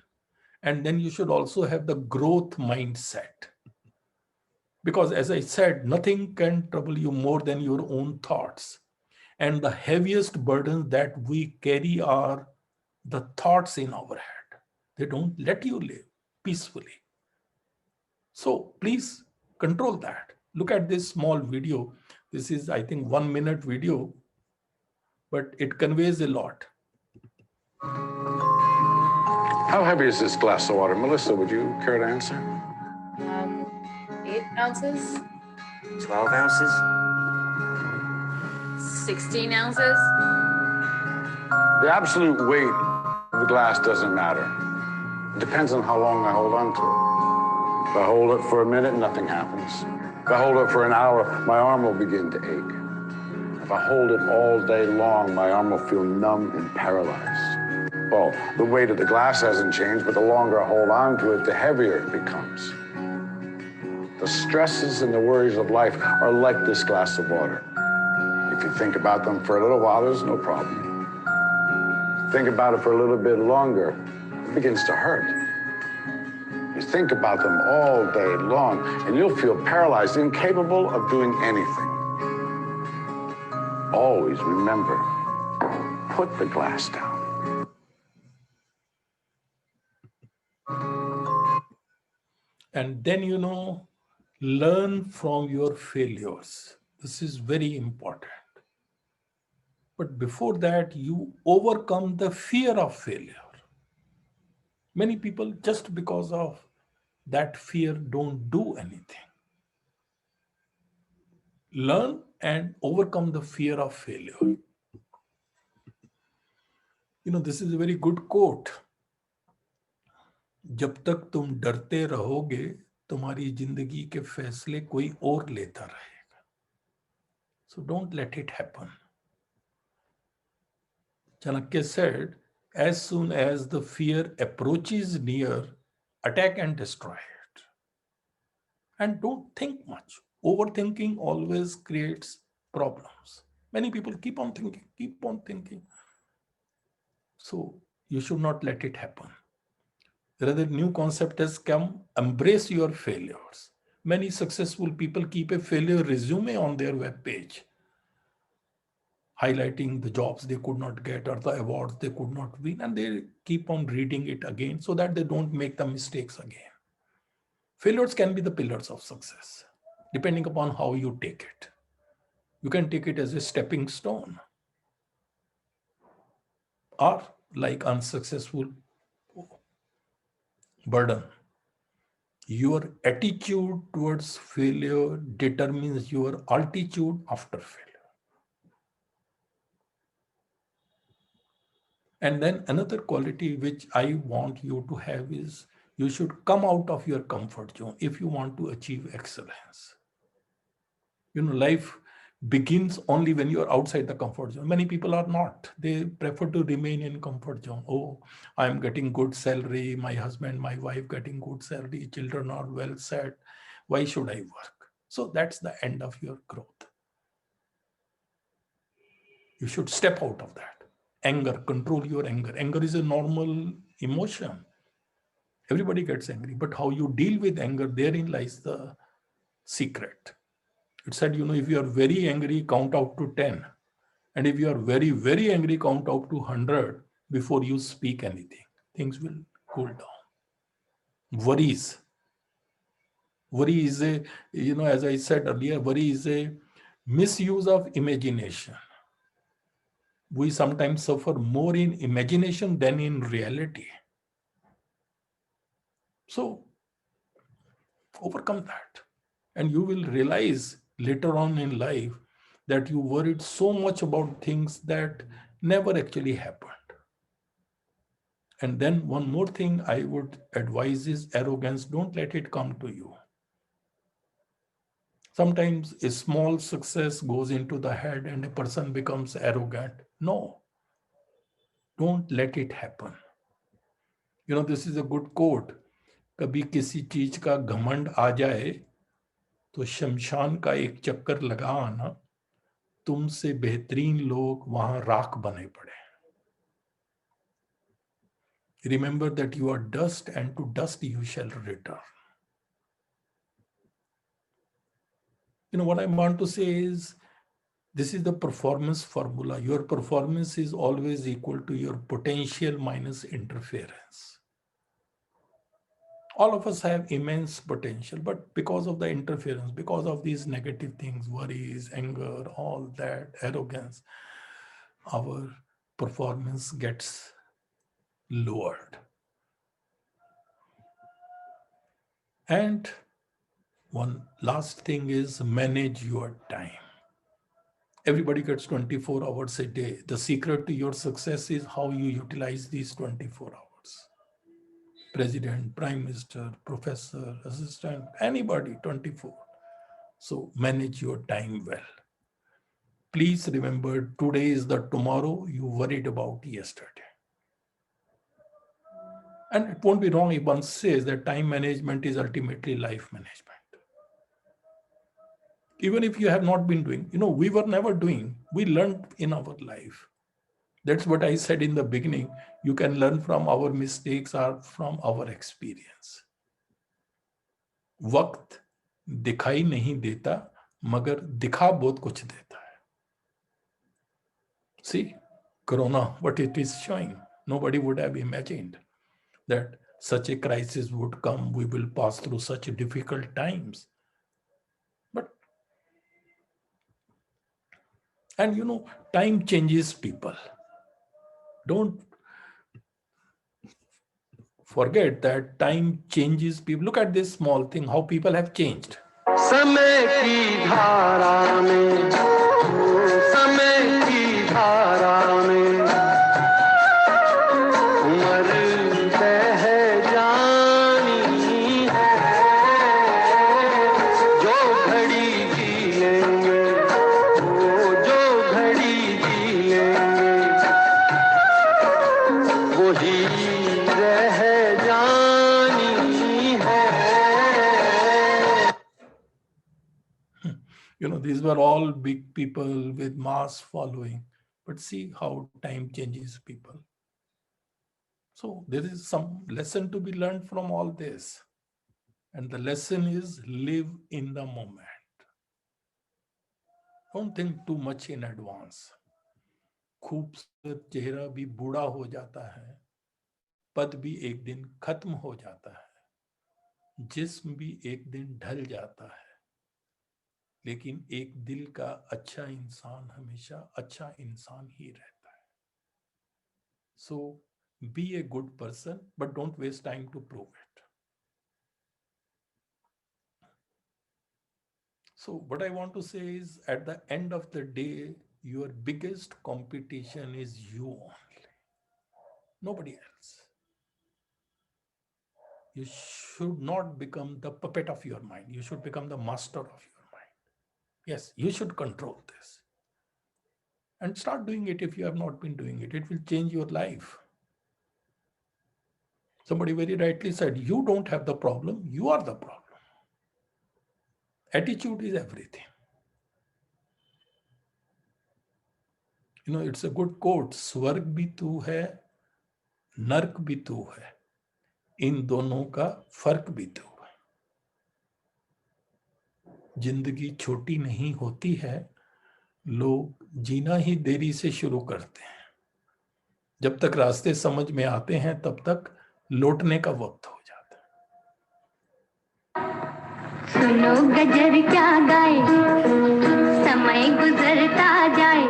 And then you should also have the growth mindset. Because as I said, nothing can trouble you more than your own thoughts. And the heaviest burdens that we carry are the thoughts in our head. They don't let you live peacefully. So please control that. Look at this small video. This is, I think, 1 minute video, but it conveys a lot. How heavy is this glass of water? Melissa, would you care to answer? 8 ounces, 12 ounces? 16 ounces. The absolute weight of the glass doesn't matter. It depends on how long I hold on to it. If I hold it for a minute, nothing happens. If I hold it for an hour, my arm will begin to ache. If I hold it all day long, my arm will feel numb and paralyzed. Well, the weight of the glass hasn't changed, but the longer I hold on to it, the heavier it becomes. The stresses and the worries of life are like this glass of water. If you think about them for a little while, there's no problem. Think about it for a little bit longer, it begins to hurt. You think about them all day long, and you'll feel paralyzed, incapable of doing anything. Always remember, put the glass down. And then, learn from your failures. This is very important. But before that, you overcome the fear of failure. Many people, just because of that fear, don't do anything. Learn and overcome the fear of failure. This is a very good quote. जब तक तुम डरते रहोगे तुम्हारी जिंदगी के फैसले कोई और लेता रहेगा. So don't let it happen. Chanakya said, as soon as the fear approaches near, attack and destroy it. And don't think much. Overthinking always creates problems. Many people keep on thinking. So you should not let it happen. Rather, new concept has come, embrace your failures. Many successful people keep a failure resume on their web page, highlighting the jobs they could not get or the awards they could not win, and they keep on reading it again so that they don't make the mistakes again. Failures can be the pillars of success, depending upon how you take it. You can take it as a stepping stone or like unsuccessful burden. Your attitude towards failure determines your altitude after failure. And then another quality which I want you to have is you should come out of your comfort zone if you want to achieve excellence. Life begins only when you're outside the comfort zone. Many people are not. They prefer to remain in comfort zone. Oh, I'm getting good salary. My husband, my wife getting good salary. Children are well set. Why should I work? So that's the end of your growth. You should step out of that. Anger, control your anger. Anger is a normal emotion. Everybody gets angry, but how you deal with anger, therein lies the secret. It said, if you are very angry, count out to 10. And if you are very, very angry, count out to 100 before you speak anything. Things will cool down. Worries. Worry is as I said earlier, worry is a misuse of imagination. We sometimes suffer more in imagination than in reality. So overcome that. And you will realize later on in life that you worried so much about things that never actually happened. And then one more thing I would advise is arrogance. Don't let it come to you. Sometimes a small success goes into the head and a person becomes arrogant. No, don't let it happen. This is a good quote. कभी किसी चीज का घमंड आ जाए तो शमशान का एक चक्कर लगा आना, तुमसे बेहतरीन लोग वहां राख बने पड़े. Remember that you are dust and to dust you shall return. What I want to say is, this is the performance formula. Your performance is always equal to your potential minus interference. All of us have immense potential, but because of the interference, because of these negative things, worries, anger, all that, arrogance, our performance gets lowered. And one last thing is manage your time. Everybody gets 24 hours a day. The secret to your success is how you utilize these 24 hours. President, prime minister, professor, assistant, anybody, 24. So manage your time well. Please remember, today is the tomorrow you worried about yesterday. And it won't be wrong if one says that time management is ultimately life management. Even if you have not been doing, we were never doing, we learned in our life. That's what I said in the beginning. You can learn from our mistakes or from our experience. वक्त दिखाई नहीं देता, मगर दिखा बहुत कुछ देता है. See, Corona, what it is showing. Nobody would have imagined that such a crisis would come. We will pass through such difficult times. And time changes people. Don't forget that time changes people. Look at this small thing, how people have changed. समय की धारा में, समय की धारा में, उम्र बह जाए. These were all big people with mass following. But see how time changes people. So there is some lesson to be learned from all this. And the lesson is live in the moment. Don't think too much in advance. खूबसूरत चेहरा भी बूढ़ा हो जाता है, पद भी एक दिन खत्म हो जाता है, जिस्म भी एक दिन ढल जाता है, लेकिन एक दिल का अच्छा इंसान हमेशा अच्छा इंसान ही रहता है. So be a good person, but don't waste time to prove it. So what I want to say is, at the end of the day, your biggest competition is you only, nobody else. You should not become the puppet of your mind. You should become the master of your mind. Yes, you should control this. And start doing it if you have not been doing it. It will change your life. Somebody very rightly said, you don't have the problem, you are the problem. Attitude is everything. It's a good quote. स्वर्ग भी तू है, नर्क भी तू है, इन दोनों का फर्क भी तू है. जिंदगी छोटी नहीं होती है, लोग जीना ही देरी से शुरू करते हैं. जब तक रास्ते समझ में आते हैं, तब तक लौटने का वक्त हो जाता है. सुनो गजर क्या गाए, समय गुजरता जाए,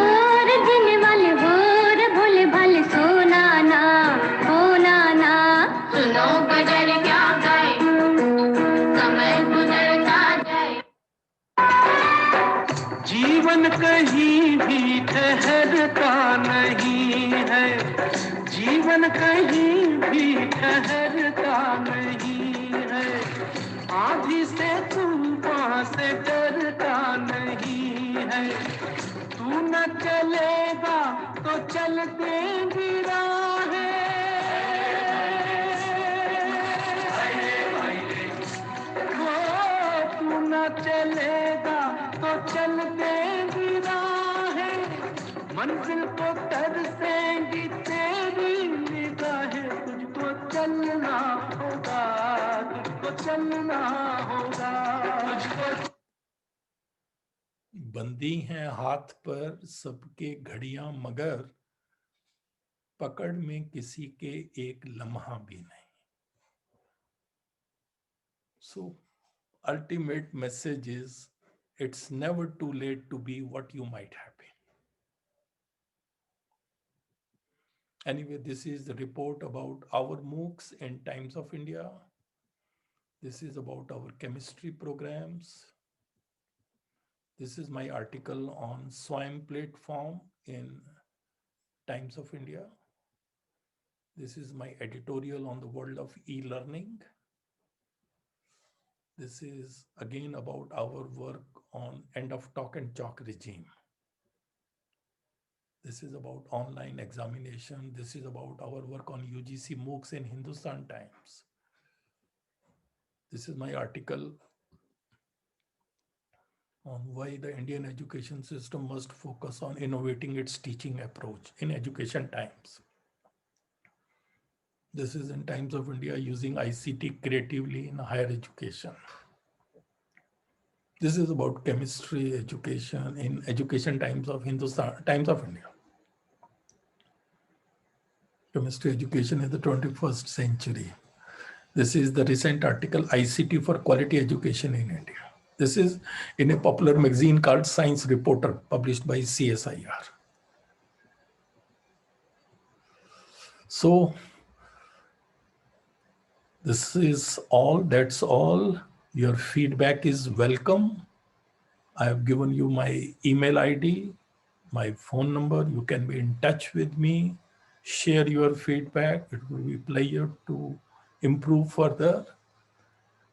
और दिन वाले भोर भोले भाले सोना ना होना ना. सुनो गजर क्या गाए, समय गुजरता जाए. जीवन कहीं भी ठहरता नहीं है, जीवन कहीं भी ठहरता नहीं है. आंधी से तूफान से डरता नहीं है. तू न चलेगा तो चल देंगी राहें. तू न चलेगा तो चल देंगी राहें. मंजिल को तरसेंगी तेरी निगाहें. तुझको चलना होगा, तुझको चलना होगा, तुझको. बंदी हैं हाथ पर सबके घड़ियां, मगर पकड़ में किसी के एक लम्हा भी नहीं. So ultimate message is, it's never too late to be what you might have been. Anyway, this is the report about our MOOCs in Times of India. This is about our chemistry programs. This is my article on SWAYAM platform in Times of India. This is my editorial on the world of e-learning. This is again about our work on end of talk and chalk regime. This is about online examination. This is about our work on UGC MOOCs in Hindustan Times. This is my article on why the Indian education system must focus on innovating its teaching approach in Education Times. This is in Times of India, using ICT creatively in higher education. This is about chemistry education in Education Times of Hindustan, Times of India. Chemistry education in the 21st century. This is the recent article, ICT for Quality Education in India. This is in a popular magazine called Science Reporter, published by CSIR. So this is all, that's all. Your feedback is welcome. I have given you my email ID, my phone number. You can be in touch with me, share your feedback. It will be a pleasure to improve further.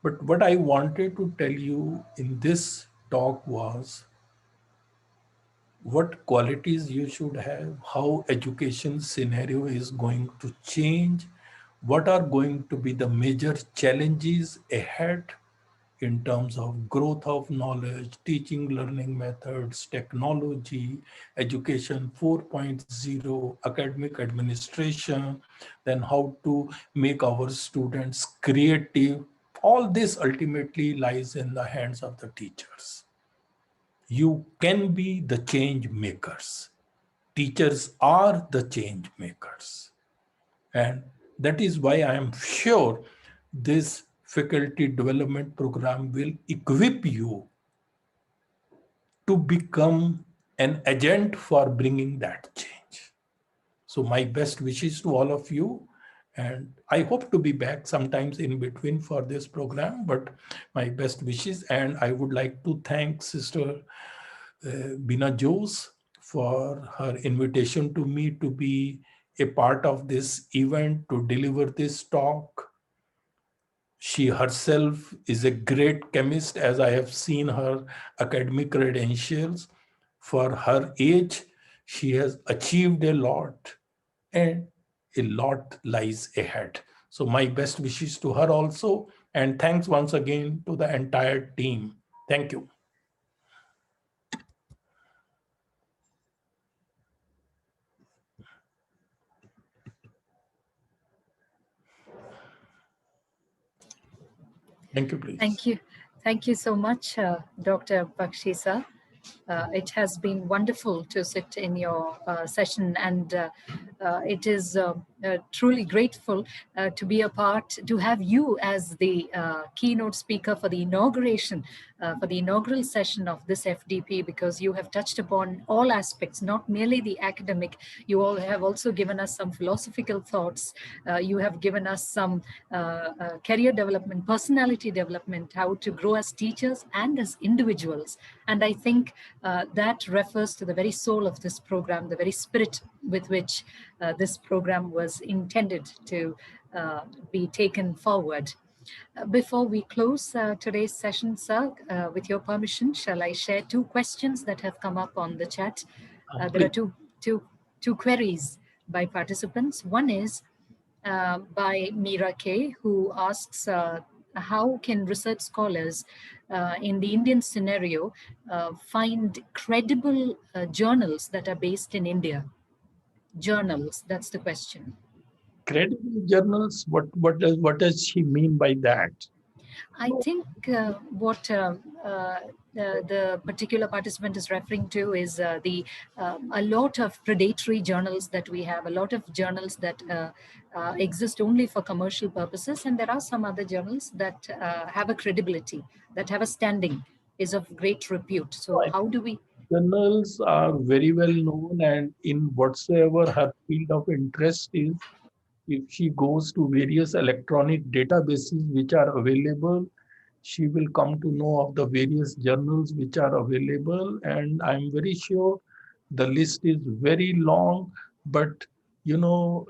But what I wanted to tell you in this talk was what qualities you should have, how education scenario is going to change, what are going to be the major challenges ahead, in terms of growth of knowledge, teaching, learning methods, technology, education 4.0, academic administration, then how to make our students creative. All this ultimately lies in the hands of the teachers. You can be the change makers. Teachers are the change makers. And that is why I am sure this faculty development program will equip you to become an agent for bringing that change. So my best wishes to all of you. And I hope to be back sometimes in between for this program, but my best wishes. And I would like to thank Sister Bina Jose for her invitation to me to be a part of this event, to deliver this talk. She herself is a great chemist, as I have seen her academic credentials. For her age, she has achieved a lot, and a lot lies ahead. So my best wishes to her also, and thanks once again to the entire team. Thank you. Thank you, please. Thank you. Thank you so much, Dr. Bakshi sir. It has been wonderful to sit in your session, and it is truly grateful to be a part, to have you as the keynote speaker for the inauguration, for the inaugural session of this FDP, because you have touched upon all aspects, not merely the academic. You all have also given us some philosophical thoughts. You have given us some career development, personality development, how to grow as teachers and as individuals. And I think that refers to the very soul of this program, the very spirit with which this program was intended to be taken forward. Before we close today's session, sir, with your permission, shall I share two questions that have come up on the chat? There are two queries by participants. One is by Meera K, who asks, how can research scholars in the Indian scenario find credible journals that are based in India? Journals, that's the question. Credible journals, what does she mean by that? I think what the particular participant is referring to is a lot of predatory journals that we have, a lot of journals that exist only for commercial purposes, and there are some other journals that have a credibility, that have a standing, is of great repute. So how do we... Journals are very well known, and in whatsoever her field of interest is, if she goes to various electronic databases which are available, she will come to know of the various journals which are available. And I'm very sure the list is very long, but you know,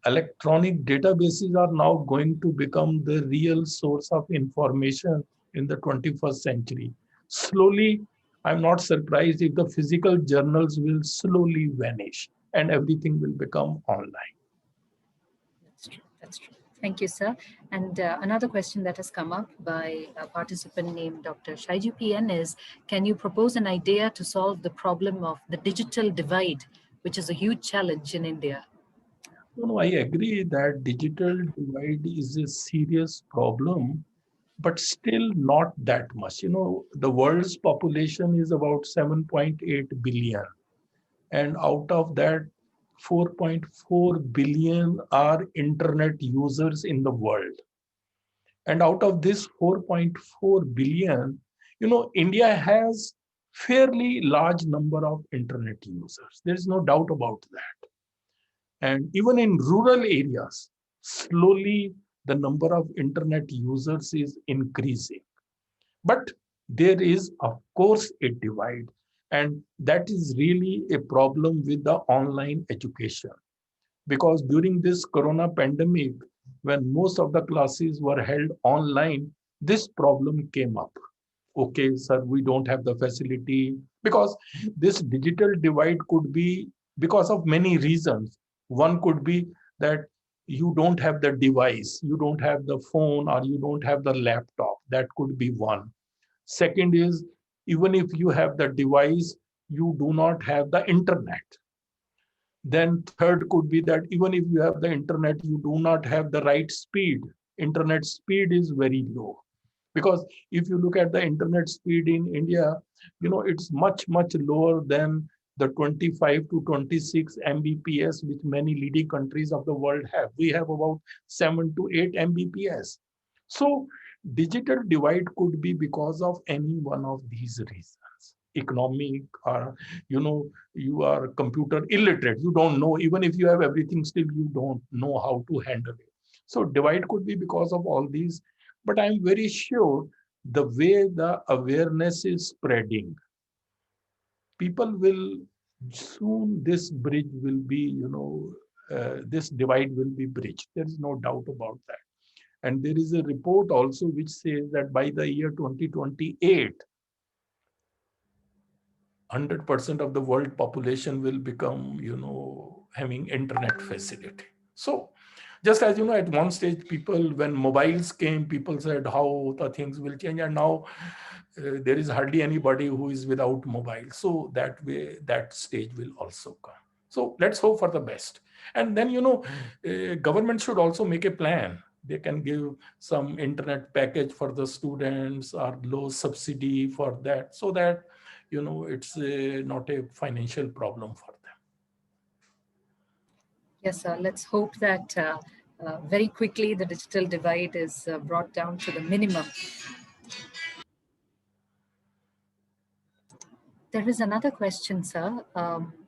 electronic databases are now going to become the real source of information in the 21st century. Slowly, I'm not surprised if the physical journals will slowly vanish and everything will become online. That's true. That's true. Thank you, sir. And another question that has come up by a participant named Dr. Shaiju PN is, can you propose an idea to solve the problem of the digital divide, which is a huge challenge in India? No, I agree that digital divide is a serious problem, but still not that much. You know, the world's population is about 7.8 billion. And out of that, 4.4 billion are internet users in the world. And out of this 4.4 billion, you know, India has fairly large number of internet users. There's no doubt about that. And even in rural areas, slowly the number of internet users is increasing. But there is, of course, a divide. And that is really a problem with the online education. Because during this corona pandemic, when most of the classes were held online, this problem came up. Okay, sir, we don't have the facility. Because this digital divide could be because of many reasons. One could be that you don't have the device, you don't have the phone, or you don't have the laptop. That could be one. Second is, even if you have the device, you do not have the internet. Then third could be that even if you have the internet, you do not have the right speed. Internet speed is very low. Because if you look at the internet speed in India, it's much, much lower than the 25 to 26 Mbps, which many leading countries of the world have. We have about 7 to 8 Mbps. So digital divide could be because of any one of these reasons. Economic, or you are computer illiterate, you don't know, even if you have everything, still you don't know how to handle it. So divide could be because of all these, but I'm very sure the way the awareness is spreading, people will soon, this bridge will be, this divide will be bridged. There is no doubt about that. And there is a report also which says that by the year 2028, 100% of the world population will become, having internet facility. So just as, at one stage, people, when mobiles came, people said how the things will change. And now there is hardly anybody who is without mobile. So that way, that stage will also come. So let's hope for the best. And then, government should also make a plan. They can give some internet package for the students or low subsidy for that, so that, it's not a financial problem for them. Yes, sir. Let's hope that very quickly the digital divide is brought down to the minimum. There is another question, sir.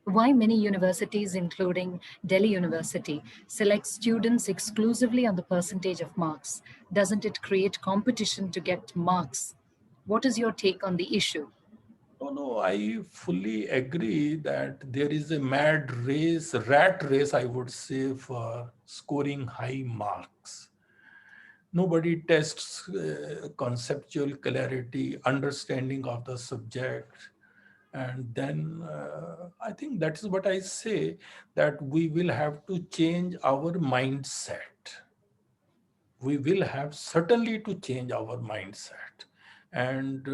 Why many universities, including Delhi University, select students exclusively on the percentage of marks? Doesn't it create competition to get marks? What is your take on the issue? No, I fully agree that there is a mad race, rat race, I would say, for scoring high marks. Nobody tests conceptual clarity, understanding of the subject. And then I think that is what I say, that we will have to change our mindset. We will have certainly to change our mindset. And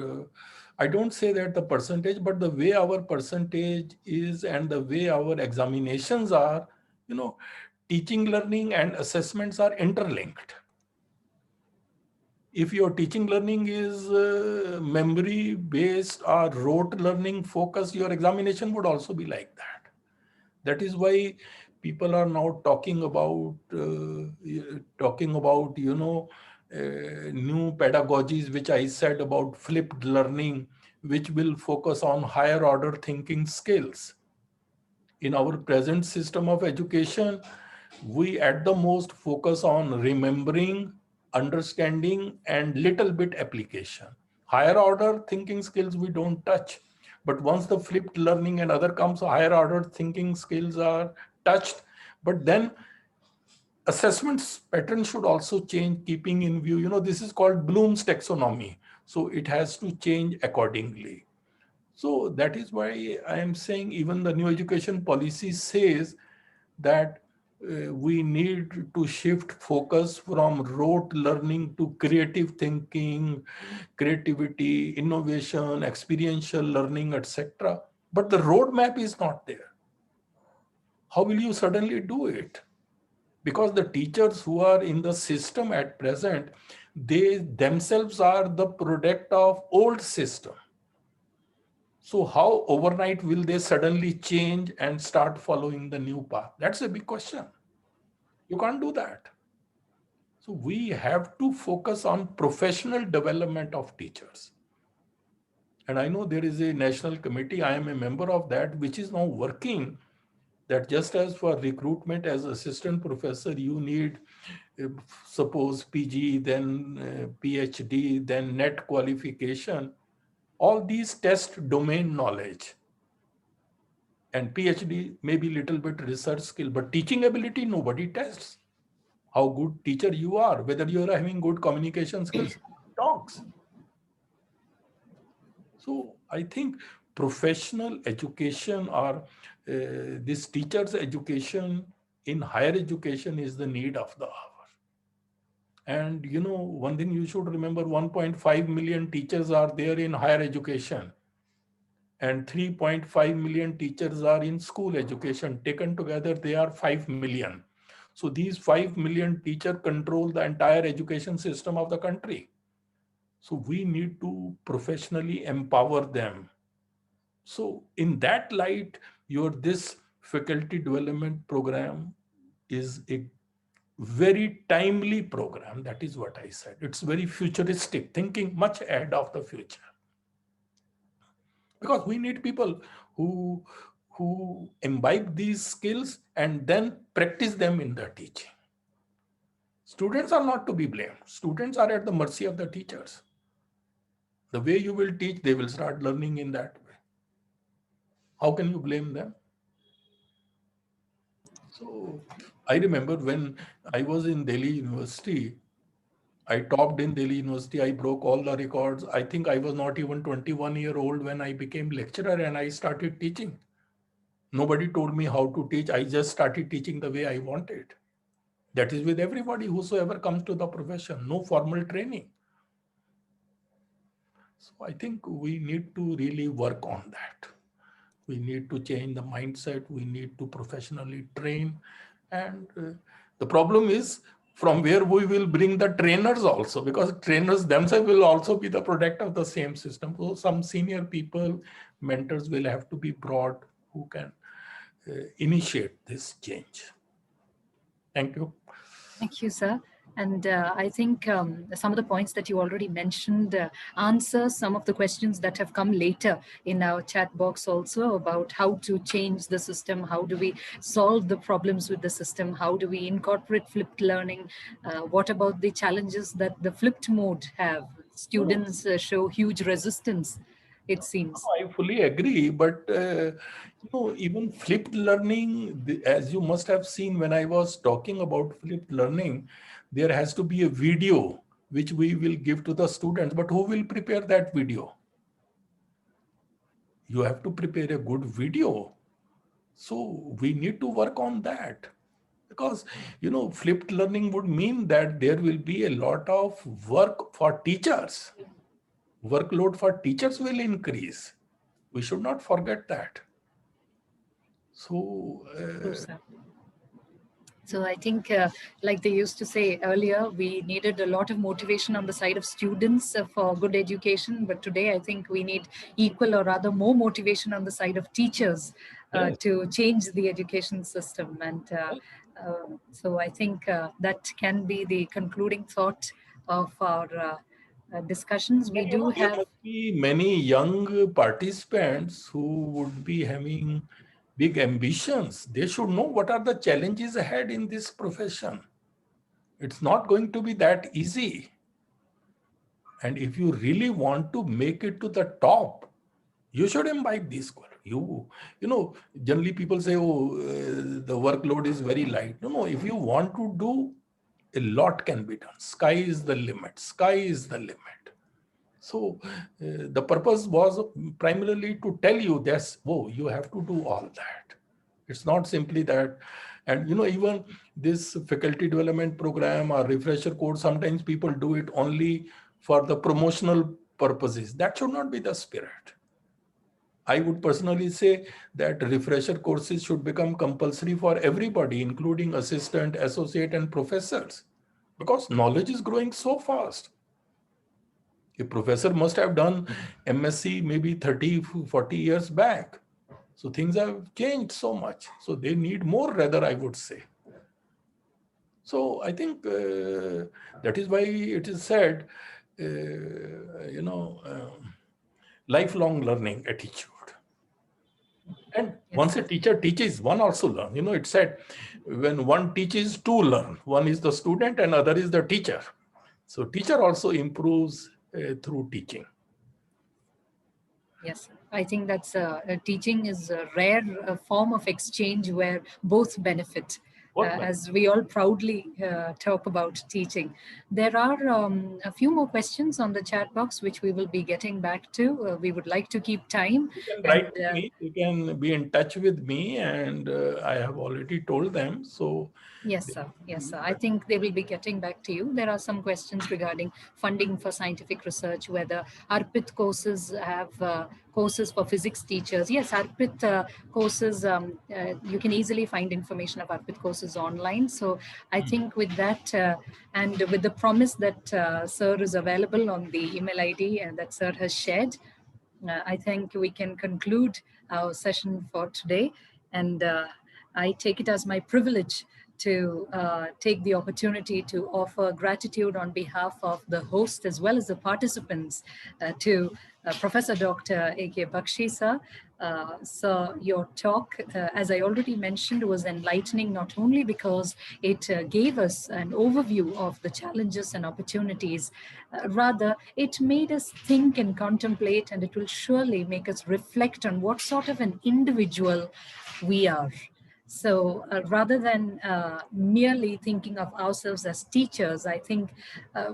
I don't say that the percentage, but the way our percentage is and the way our examinations are, teaching, learning, and assessments are interlinked. If your teaching learning is memory based or rote learning focused, your examination would also be like that. That is why people are now talking about new pedagogies, which I said about flipped learning, which will focus on higher order thinking skills. In our present system of education, we at the most focus on remembering, understanding, and little bit application. Higher order thinking skills we don't touch. But once the flipped learning and other comes, higher order thinking skills are touched. But then assessments pattern should also change, keeping in view, this is called Bloom's taxonomy. So it has to change accordingly. So that is why I am saying even the new education policy says that we need to shift focus from rote learning to creative thinking, creativity, innovation, experiential learning, etc. But the roadmap is not there. How will you suddenly do it? Because the teachers who are in the system at present, they themselves are the product of old system. So how overnight will they suddenly change and start following the new path? That's a big question. You can't do that. So we have to focus on professional development of teachers. And I know there is a national committee, I am a member of that, which is now working that just as for recruitment as assistant professor, you need, suppose PG, then PhD, then net qualification. All these test domain knowledge. And PhD, maybe little bit research skill, but teaching ability, nobody tests. How good teacher you are, whether you are having good communication skills, talks. So I think professional education or this teacher's education in higher education is the need of the hour. And you know, one thing you should remember, 1.5 million teachers are there in higher education, and 3.5 million teachers are in school education. Taken together, they are 5 million. So these 5 million teachers control the entire education system of the country. So we need to professionally empower them. So in that light, this faculty development program is a very timely program. That is what I said. It's very futuristic, thinking much ahead of the future. Because we need people who imbibe these skills and then practice them in their teaching. Students are not to be blamed. Students are at the mercy of the teachers. The way you will teach, they will start learning in that way. How can you blame them? So I remember when I was in Delhi University, I topped in Delhi University. I broke all the records. I think I was not even 21-year-old when I became lecturer and I started teaching. Nobody told me how to teach. I just started teaching the way I wanted. That is with everybody, whosoever comes to the profession, no formal training. So I think we need to really work on that. We need to change the mindset. We need to professionally train. And the problem is from where we will bring the trainers also, because trainers themselves will also be the product of the same system. So some senior people, mentors will have to be brought who can initiate this change. Thank you. Thank you, sir. And I think some of the points that you already mentioned answer some of the questions that have come later in our chat box also about how to change the system, how do we solve the problems with the system, how do we incorporate flipped learning, what about the challenges that the flipped mode have. Students show huge resistance, it seems. I fully agree, but even flipped learning, as you must have seen when I was talking about flipped learning, there has to be a video which we will give to the students, but who will prepare that video? You have to prepare a good video. So we need to work on that, because flipped learning would mean that there will be a lot of work for teachers. Workload for teachers will increase. We should not forget that. So, So I think, like they used to say earlier, we needed a lot of motivation on the side of students for good education. But today, I think we need equal or rather more motivation on the side of teachers to change the education system. And so I think that can be the concluding thought of our discussions. We do have... There must be many young participants who would be having big ambitions. They should know what are the challenges ahead in this profession. It's not going to be that easy. And if you really want to make it to the top, you should imbibe these qualities. Generally people say, the workload is very light. No, if you want to do, a lot can be done. Sky is the limit. Sky is the limit. So the purpose was primarily to tell you this, you have to do all that. It's not simply that. And even this faculty development program or refresher course, sometimes people do it only for the promotional purposes. That should not be the spirit. I would personally say that refresher courses should become compulsory for everybody, including assistant, associate, and professors, because knowledge is growing so fast. A professor must have done MSc maybe 30, 40 years back. So things have changed so much. So they need more, rather, I would say. So I think that is why it is said, lifelong learning attitude. And once a teacher teaches, one also learns. It said, when one teaches, two learn. One is the student and other is the teacher. So teacher also improves through teaching. Yes, I think that's teaching is a rare form of exchange where both benefit. as we all proudly talk about teaching. There are a few more questions on the chat box, which we will be getting back to. We would like to keep time. You can write to me, you can be in touch with me, and I have already told them. So yes, sir. Yes, sir. I think they will be getting back to you. There are some questions regarding funding for scientific research, whether ARPIT courses have courses for physics teachers. Yes, ARPIT courses, you can easily find information of ARPIT courses online. So I think with that and with the promise that sir is available on the email ID and that sir has shared, I think we can conclude our session for today. And I take it as my privilege to take the opportunity to offer gratitude on behalf of the host as well as the participants to Professor Dr. A.K. Bakshi sir. So your talk, as I already mentioned, was enlightening not only because it gave us an overview of the challenges and opportunities, rather it made us think and contemplate, and it will surely make us reflect on what sort of an individual we are. So rather than merely thinking of ourselves as teachers, I think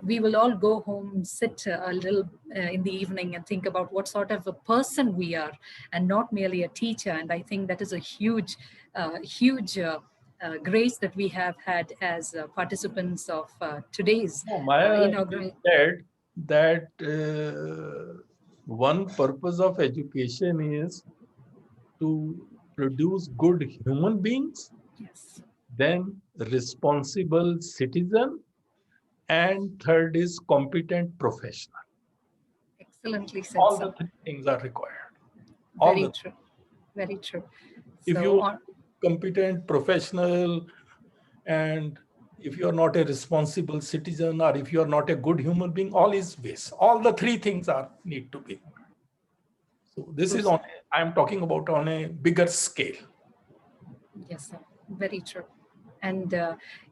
we will all go home, sit a little in the evening and think about what sort of a person we are and not merely a teacher. And I think that is a huge, huge grace that we have had as participants of today's inaugural. Said that one purpose of education is to produce good human beings, yes, then responsible citizen, and third is competent professional. Excellently said. All sir. the three things are required. Very true. Very true. If So you are competent professional, and if you are not a responsible citizen, or if you are not a good human being, all is waste. All the three things need to be. So this is on, I'm talking about on a bigger scale. yes, sir. Very true. And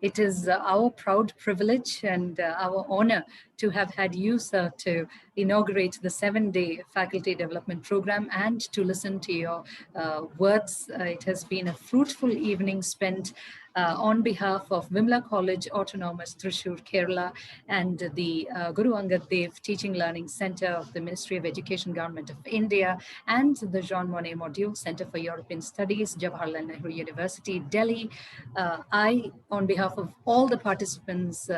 it is our proud privilege and our honor to have had you, sir, to inaugurate the 7-day faculty development program and to listen to your words. It has been a fruitful evening spent on behalf of Vimla College Autonomous, Thrissur, Kerala, and the Guru Angad Dev Teaching Learning Center of the Ministry of Education, Government of India, and the Jean Monnet Module Center for European Studies, Jawaharlal Nehru University, Delhi. I, on behalf of all the participants,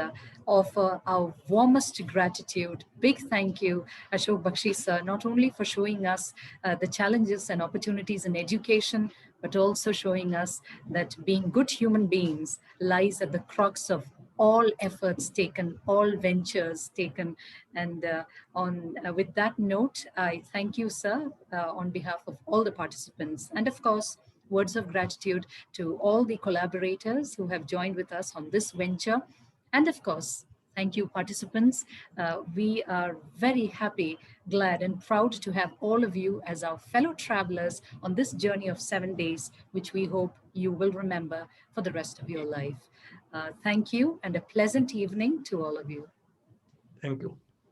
offer our warmest gratitude. Big thank you, Ashok Bakshi sir, not only for showing us the challenges and opportunities in education, but also showing us that being good human beings lies at the crux of all efforts taken, all ventures taken. And with that note, I thank you, sir, on behalf of all the participants. And of course, words of gratitude to all the collaborators who have joined with us on this venture. And of course, thank you, participants. We are very happy, glad, and proud to have all of you as our fellow travelers on this journey of 7 days, which we hope you will remember for the rest of your life. Thank you, and a pleasant evening to all of you. Thank you.